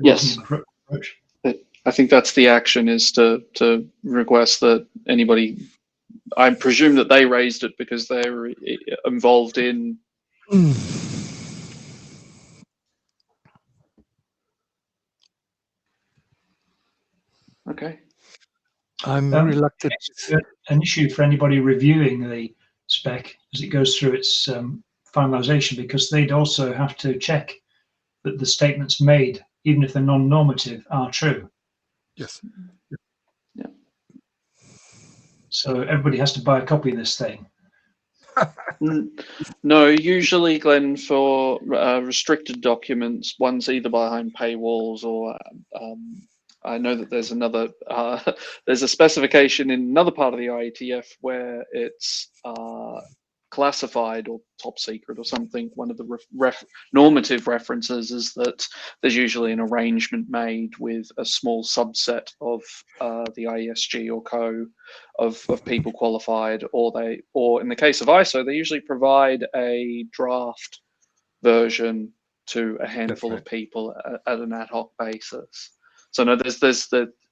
[SPEAKER 1] Yes. I think that's the action, is to request that anybody. I presume that they raised it because they're involved in. Okay.
[SPEAKER 5] I'm reluctant.
[SPEAKER 4] It's an issue for anybody reviewing the spec as it goes through its finalization, because they'd also have to check that the statements made, even if they're non-normative, are true.
[SPEAKER 3] Yes.
[SPEAKER 1] Yeah.
[SPEAKER 4] So everybody has to buy a copy of this thing.
[SPEAKER 1] No, usually, Glenn, for restricted documents, one's either behind paywalls or I know that there's another, there's a specification in another part of the IETF where it's classified or top secret or something. One of the normative references is that there's usually an arrangement made with a small subset of the IESG or co of people qualified, or in the case of ISO, they usually provide a draft version to a handful of people at an ad hoc basis. So no, there's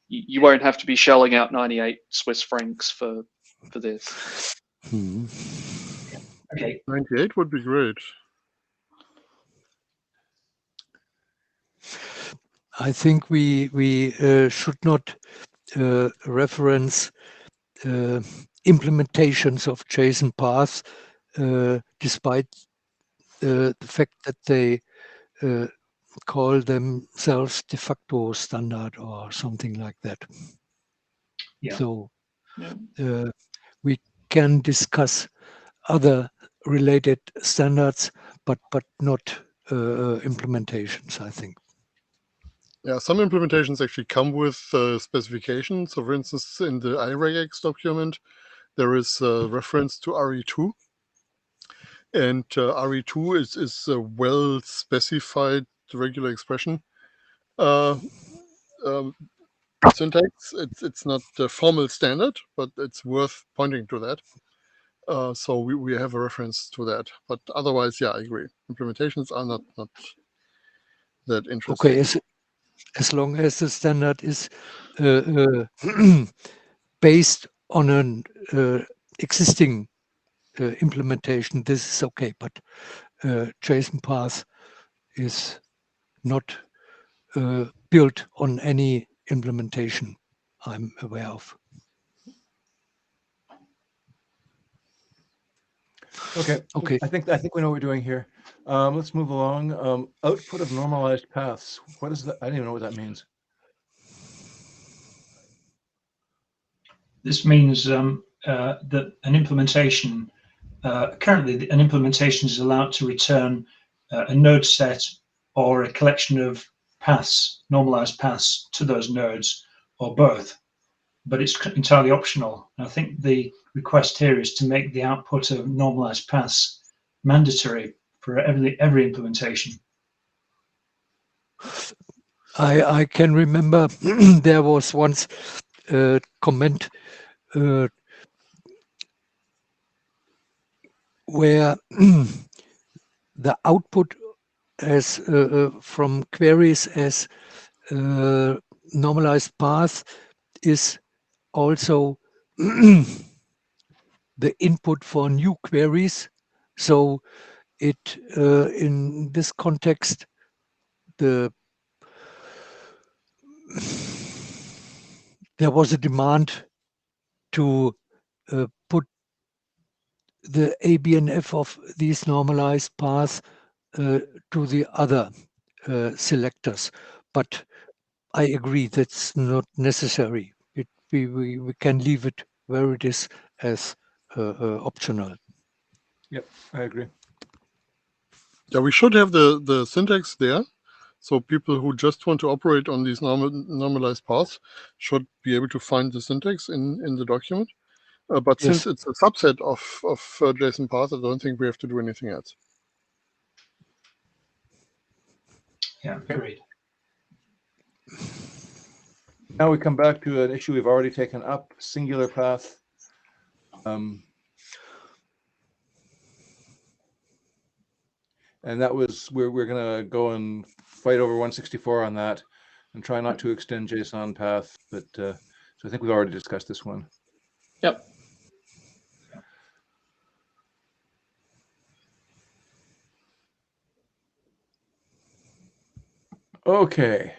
[SPEAKER 1] you won't have to be shelling out 98 Swiss francs for this.
[SPEAKER 4] Okay.
[SPEAKER 3] 98 would be great.
[SPEAKER 5] I think we should not reference implementations of JSON paths, despite the fact that they call themselves de facto standard or something like that.
[SPEAKER 4] Yeah.
[SPEAKER 5] So we can discuss other related standards, but not implementations, I think.
[SPEAKER 3] Yeah, some implementations actually come with specifications. So, for instance, in the Regex document, there is a reference to RE2, and RE2 is a well specified regular expression syntax. It's not a formal standard, but it's worth pointing to that. So we have a reference to that. But otherwise, yeah, I agree. Implementations are not that interesting.
[SPEAKER 5] Okay, as long as the standard is based on an existing implementation, this is okay. But JSONPath is not built on any implementation I'm aware of.
[SPEAKER 2] Okay.
[SPEAKER 5] Okay.
[SPEAKER 2] I think we know what we're doing here. Let's move along. Output of normalized paths. What is that? I don't even know what that means.
[SPEAKER 4] This means that an implementation, currently an implementation is allowed to return a node set or a collection of paths, normalized paths to those nodes, or both, but it's entirely optional. I think the request here is to make the output of normalized paths mandatory for every implementation.
[SPEAKER 5] I can remember there was once a comment where the output as from queries as normalized path is also the input for new queries. So it in this context, there was a demand to put the ABNF of these normalized paths to the other selectors. But I agree that's not necessary. We can leave it where it is as optional.
[SPEAKER 2] Yep, I agree.
[SPEAKER 3] Yeah, we should have the syntax there. So people who just want to operate on these normalized paths should be able to find the syntax in the document. But
[SPEAKER 5] Yes.
[SPEAKER 3] since it's a subset of JSON path, I don't think we have to do anything else.
[SPEAKER 4] Yeah, agreed.
[SPEAKER 2] Now we come back to an issue we've already taken up, singular path. And that was, we're going to go and fight over 164 on that and try not to extend JSON path. But so I think we've already discussed this one.
[SPEAKER 1] Yep.
[SPEAKER 2] Okay.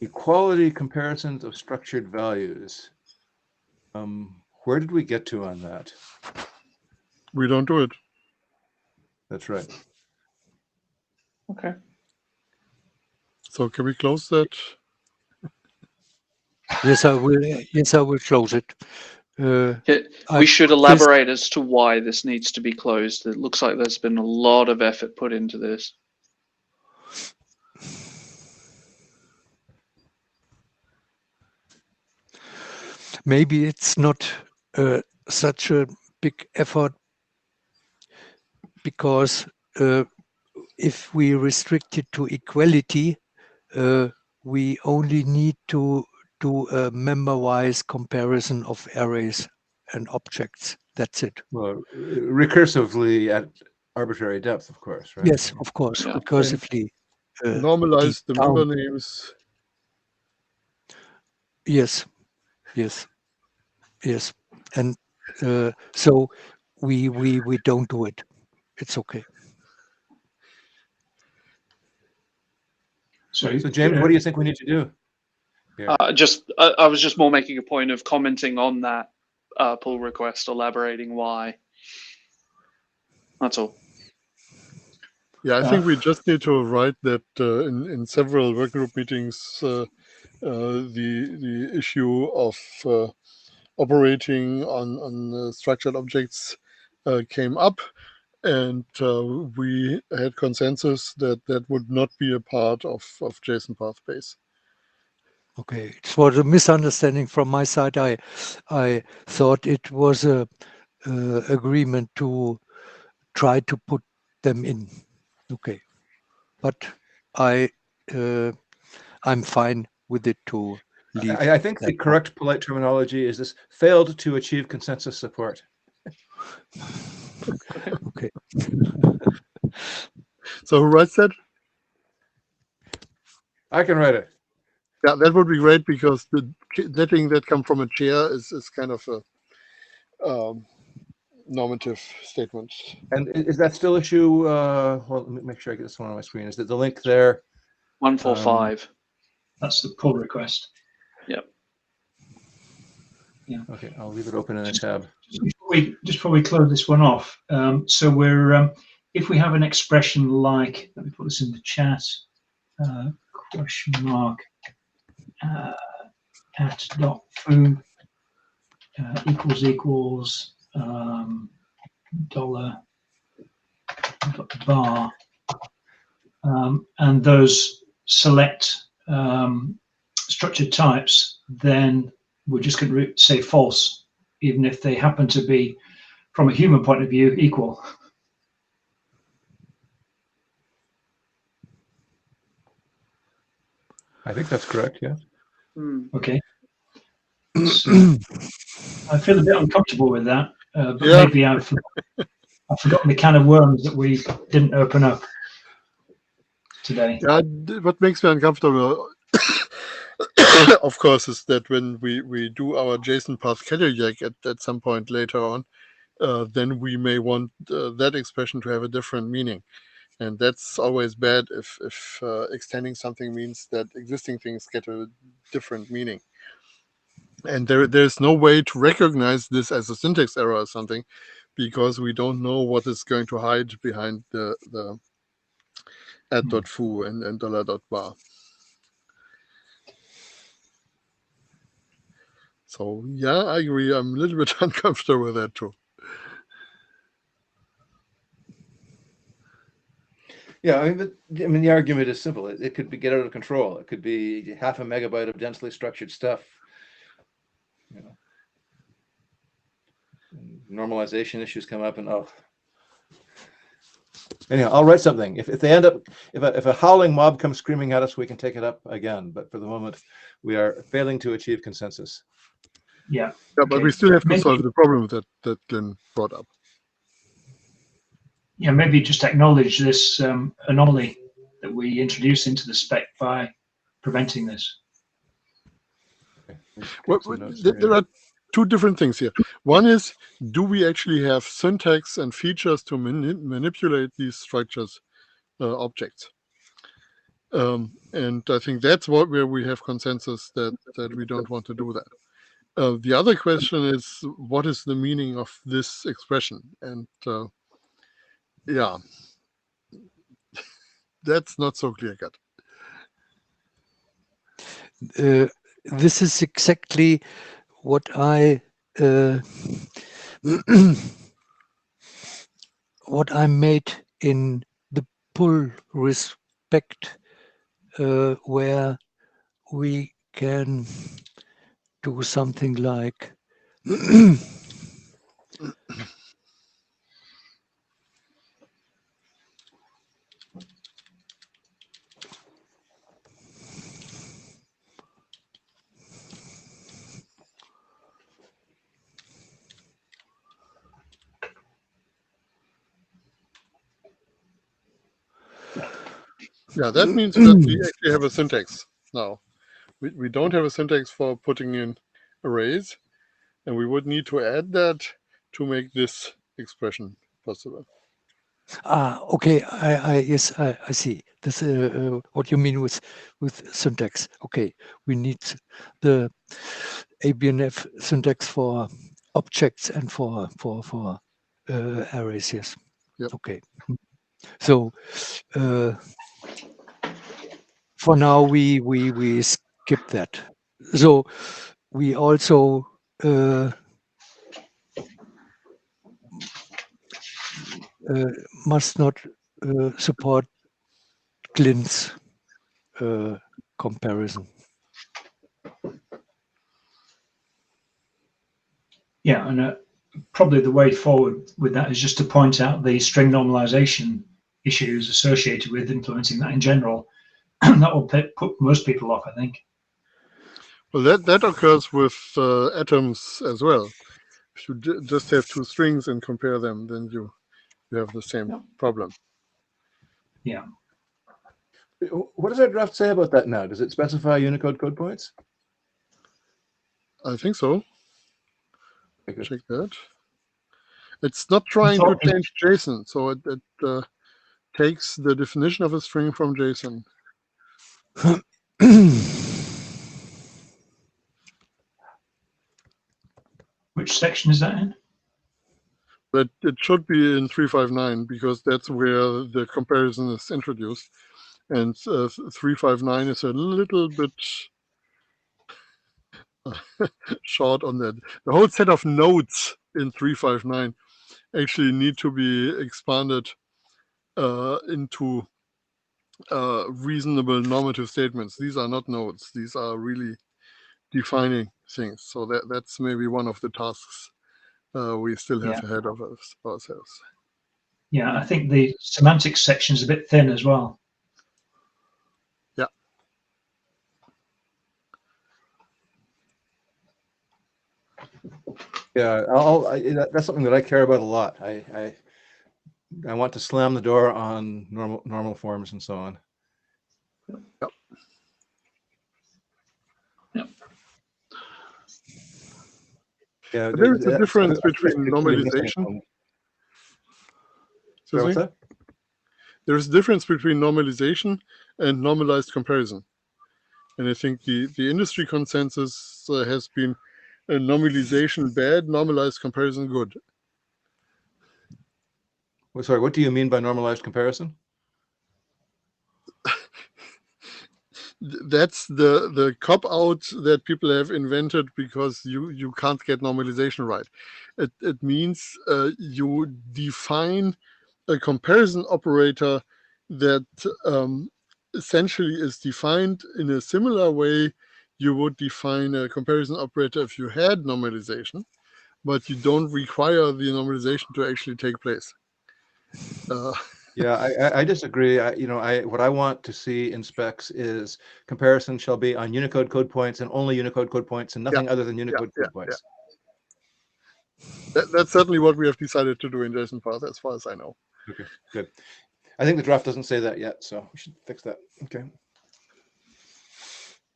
[SPEAKER 2] Equality comparisons of structured values. Where did we get to on that?
[SPEAKER 3] We don't do it.
[SPEAKER 2] That's right.
[SPEAKER 1] Okay.
[SPEAKER 3] So can we close that?
[SPEAKER 5] Yes, I will. Yes, I will close it.
[SPEAKER 1] We should elaborate as to why this needs to be closed. It looks like there's been a lot of effort put into this.
[SPEAKER 5] Maybe it's not such a big effort because if we restrict it to equality, we only need to do a member-wise comparison of arrays and objects. That's it.
[SPEAKER 2] Well, recursively at arbitrary depth, of course, right?
[SPEAKER 5] Yes, of course,
[SPEAKER 1] Yeah.
[SPEAKER 5] recursively.
[SPEAKER 3] Normalize the
[SPEAKER 5] deep down.
[SPEAKER 3] member names.
[SPEAKER 5] Yes, yes, yes, and so we don't do it. It's okay.
[SPEAKER 4] So
[SPEAKER 2] James, what do you think we need to do?
[SPEAKER 1] I was just more making a point of commenting on that pull request, elaborating why. That's all.
[SPEAKER 3] Yeah, I think we just need to write that in several workgroup meetings, the issue of operating on structured objects came up, and we had consensus that that would not be a part of JSON path base.
[SPEAKER 5] Okay, it was a misunderstanding from my side. I thought it was a agreement to try to put them in. Okay, but I'm fine with it to leave.
[SPEAKER 2] I think the correct polite terminology is this: failed to achieve consensus support.
[SPEAKER 5] Okay.
[SPEAKER 3] So who writes that?
[SPEAKER 2] I can write it.
[SPEAKER 3] Yeah, that would be great, because the letting that come from a chair is kind of a normative statement.
[SPEAKER 2] And is that still issue? Well, let me make sure I get this one on my screen. Is that the link there?
[SPEAKER 1] 145.
[SPEAKER 4] That's the pull request.
[SPEAKER 1] Yep.
[SPEAKER 4] Yeah.
[SPEAKER 2] Okay, I'll leave it open in a tab.
[SPEAKER 4] Just before we close this one off, so we're if we have an expression like, let me put this in the chat, question mark at dot foo equals dollar dot bar, and those select structured types, then we're just going to say false, even if they happen to be, from a human point of view, equal.
[SPEAKER 2] I think that's correct, yeah.
[SPEAKER 4] Okay. So I feel a bit uncomfortable with that, but
[SPEAKER 3] Yeah.
[SPEAKER 4] maybe I've forgotten the can of worms that we didn't open up today.
[SPEAKER 3] Yeah, what makes me uncomfortable, of course, is that when we do our JSON path jack at some point later on, then we may want that expression to have a different meaning. And that's always bad if extending something means that existing things get a different meaning. And there's no way to recognize this as a syntax error or something, because we don't know what is going to hide behind the @.foo and $.bar. So yeah, I agree. I'm a little bit uncomfortable with that too.
[SPEAKER 2] Yeah, I mean, the argument is simple. It could be get out of control. It could be half a megabyte of densely structured stuff. You know, and normalization issues come up, and anyhow, I'll write something. If they end up, if a howling mob comes screaming at us, we can take it up again. But for the moment, we are failing to achieve consensus.
[SPEAKER 4] Yeah.
[SPEAKER 3] Yeah, but
[SPEAKER 4] Okay.
[SPEAKER 3] we still have to
[SPEAKER 4] Maybe-
[SPEAKER 3] solve the problem that Glenn brought up.
[SPEAKER 4] Yeah, maybe just acknowledge this anomaly that we introduce into the spec by preventing this.
[SPEAKER 2] Okay,
[SPEAKER 3] Well, there are two different things here. One is, do we actually have syntax and features to manipulate these structures, objects? And I think that's where we have consensus that we don't want to do that. The other question is, what is the meaning of this expression? And yeah, that's not so clear cut.
[SPEAKER 5] This is exactly what I what I made in the pull respect, where we can do something like
[SPEAKER 3] Yeah, that means that we actually have a syntax now. We don't have a syntax for putting in arrays, and we would need to add that to make this expression possible.
[SPEAKER 5] okay, yes, I see. This what you mean with syntax. Okay, we need the ABNF syntax for objects and for arrays. Yes.
[SPEAKER 3] Yep.
[SPEAKER 5] Okay. So for now we skip that. So we also must not support Glint's comparison.
[SPEAKER 4] Yeah, and probably the way forward with that is just to point out the string normalization issues associated with implementing that in general. That will put most people off, I think.
[SPEAKER 3] Well, that occurs with atoms as well. If you just have two strings and compare them, then you have the same problem.
[SPEAKER 4] Yeah.
[SPEAKER 2] What does our draft say about that now? Does it specify Unicode code points?
[SPEAKER 3] I think so.
[SPEAKER 2] Okay,
[SPEAKER 3] Check that. It's not trying to
[SPEAKER 4] thought it-
[SPEAKER 3] change JSON, so it takes the definition of a string from JSON.
[SPEAKER 4] Which section is that in?
[SPEAKER 3] But it should be in 359 because that's where the comparison is introduced. And 359 is a little bit short on that. The whole set of nodes in 359 actually need to be expanded into reasonable normative statements. These are not nodes. These are really defining things. So that's maybe one of the tasks we still have ahead of ourselves.
[SPEAKER 4] Yeah, I think the semantics section is a bit thin as well.
[SPEAKER 3] Yeah.
[SPEAKER 2] Yeah, that's something that I care about a lot. I want to slam the door on normal forms and so on.
[SPEAKER 3] Yep.
[SPEAKER 1] Yep.
[SPEAKER 2] Yeah,
[SPEAKER 3] But there is a difference between
[SPEAKER 2] it's really missing
[SPEAKER 3] normalization.
[SPEAKER 2] from-
[SPEAKER 3] Excuse
[SPEAKER 2] What's
[SPEAKER 3] me?
[SPEAKER 2] that?
[SPEAKER 3] There is a difference between normalization and normalized comparison. And I think the industry consensus has been normalization bad, normalized comparison good.
[SPEAKER 2] Well, sorry, what do you mean by normalized comparison?
[SPEAKER 3] That's the cop-out that people have invented because you can't get normalization right. It means you define a comparison operator that essentially is defined in a similar way you would define a comparison operator if you had normalization, but you don't require the normalization to actually take place.
[SPEAKER 2] Yeah, I disagree. What I want to see in specs is comparison shall be on Unicode code points and only Unicode code points and nothing other than Unicode code points.
[SPEAKER 3] That's certainly what we have decided to do in Jsonpath, as far as I know.
[SPEAKER 2] Okay, good. I think the draft doesn't say that yet, so we should fix that. Okay.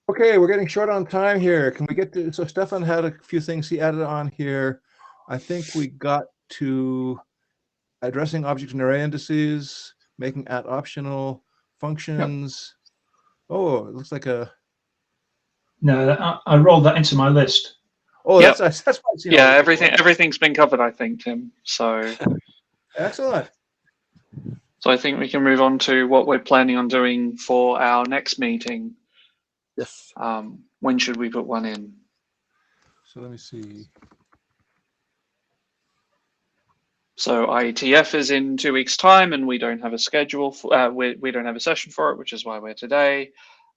[SPEAKER 2] Okay, we're getting short on time here. Can we get to, so Stefan had a few things he added on here. I think we got to addressing object and array indices, making at optional functions. Oh, it looks like a.
[SPEAKER 4] No, I rolled that into my list.
[SPEAKER 2] Oh,
[SPEAKER 1] Yep.
[SPEAKER 2] that's what I've seen.
[SPEAKER 1] Yeah,
[SPEAKER 2] already.
[SPEAKER 1] everything's been covered, I think, Tim. So
[SPEAKER 2] Excellent.
[SPEAKER 1] I think we can move on to what we're planning on doing for our next meeting.
[SPEAKER 3] Yes.
[SPEAKER 1] When should we put one in?
[SPEAKER 2] So let me see.
[SPEAKER 1] So IETF is in 2 weeks' time, and we don't have a schedule. We don't have a session for it, which is why we're today.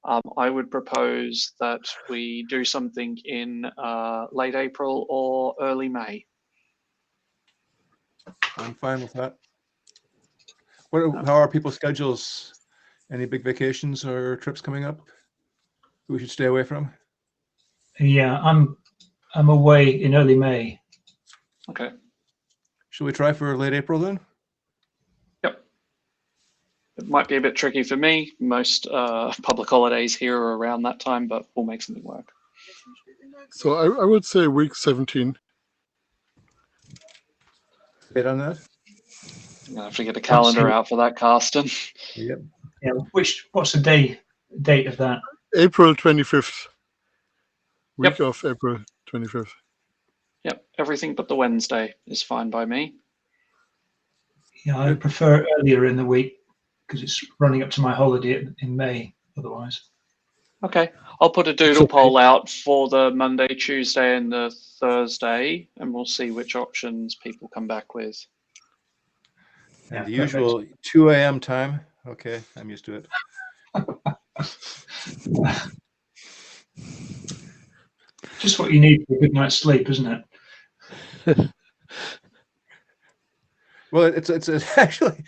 [SPEAKER 1] I would propose that we do something in late April or early May.
[SPEAKER 2] I'm fine with that. How are people's schedules? Any big vacations or trips coming up we should stay away from?
[SPEAKER 4] Yeah, I'm away in early May.
[SPEAKER 1] Okay.
[SPEAKER 2] Should we try for late April then?
[SPEAKER 1] Yep. It might be a bit tricky for me. Most public holidays here are around that time, but we'll make something work.
[SPEAKER 3] So I would say week 17.
[SPEAKER 2] Date on that?
[SPEAKER 1] I'm gonna have to get a calendar out for that, Carsten.
[SPEAKER 2] Yep.
[SPEAKER 4] Yeah, what's the date of that?
[SPEAKER 3] April 25th. Week
[SPEAKER 1] Yep.
[SPEAKER 3] of April 25th.
[SPEAKER 1] Yep, everything but the Wednesday is fine by me.
[SPEAKER 4] Yeah, I prefer earlier in the week because it's running up to my holiday in May otherwise.
[SPEAKER 1] Okay, I'll put a doodle poll out for the Monday, Tuesday, and the Thursday, and we'll see which options people come back with.
[SPEAKER 2] And the
[SPEAKER 4] perfect.
[SPEAKER 2] usual 2 a.m. time. Okay, I'm used to it.
[SPEAKER 4] Just what you need for a good night's sleep, isn't it?
[SPEAKER 2] Well, it's actually,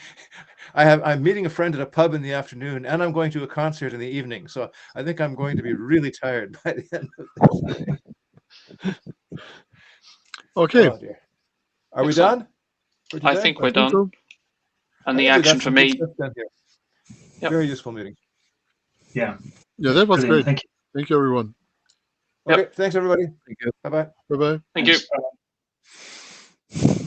[SPEAKER 2] I'm meeting a friend at a pub in the afternoon, and I'm going to a concert in the evening. So I think I'm going to be really tired by the end of this day.
[SPEAKER 3] Okay.
[SPEAKER 2] Oh dear. Are we
[SPEAKER 1] Excellent.
[SPEAKER 2] done for today?
[SPEAKER 1] I think we're
[SPEAKER 3] I think
[SPEAKER 1] done.
[SPEAKER 3] so.
[SPEAKER 1] And
[SPEAKER 2] I
[SPEAKER 1] the
[SPEAKER 2] think we got
[SPEAKER 1] action for
[SPEAKER 2] some good
[SPEAKER 1] me.
[SPEAKER 2] stuff done here.
[SPEAKER 1] Yep.
[SPEAKER 2] Very useful meeting.
[SPEAKER 4] Yeah.
[SPEAKER 3] Yeah, that was
[SPEAKER 4] Brilliant.
[SPEAKER 3] great.
[SPEAKER 4] Thank you.
[SPEAKER 3] Thank you, everyone.
[SPEAKER 2] Okay,
[SPEAKER 1] Yep.
[SPEAKER 2] thanks everybody.
[SPEAKER 5] Thank you.
[SPEAKER 2] Bye bye.
[SPEAKER 3] Bye-bye.
[SPEAKER 1] Thank you.
[SPEAKER 4] Thanks.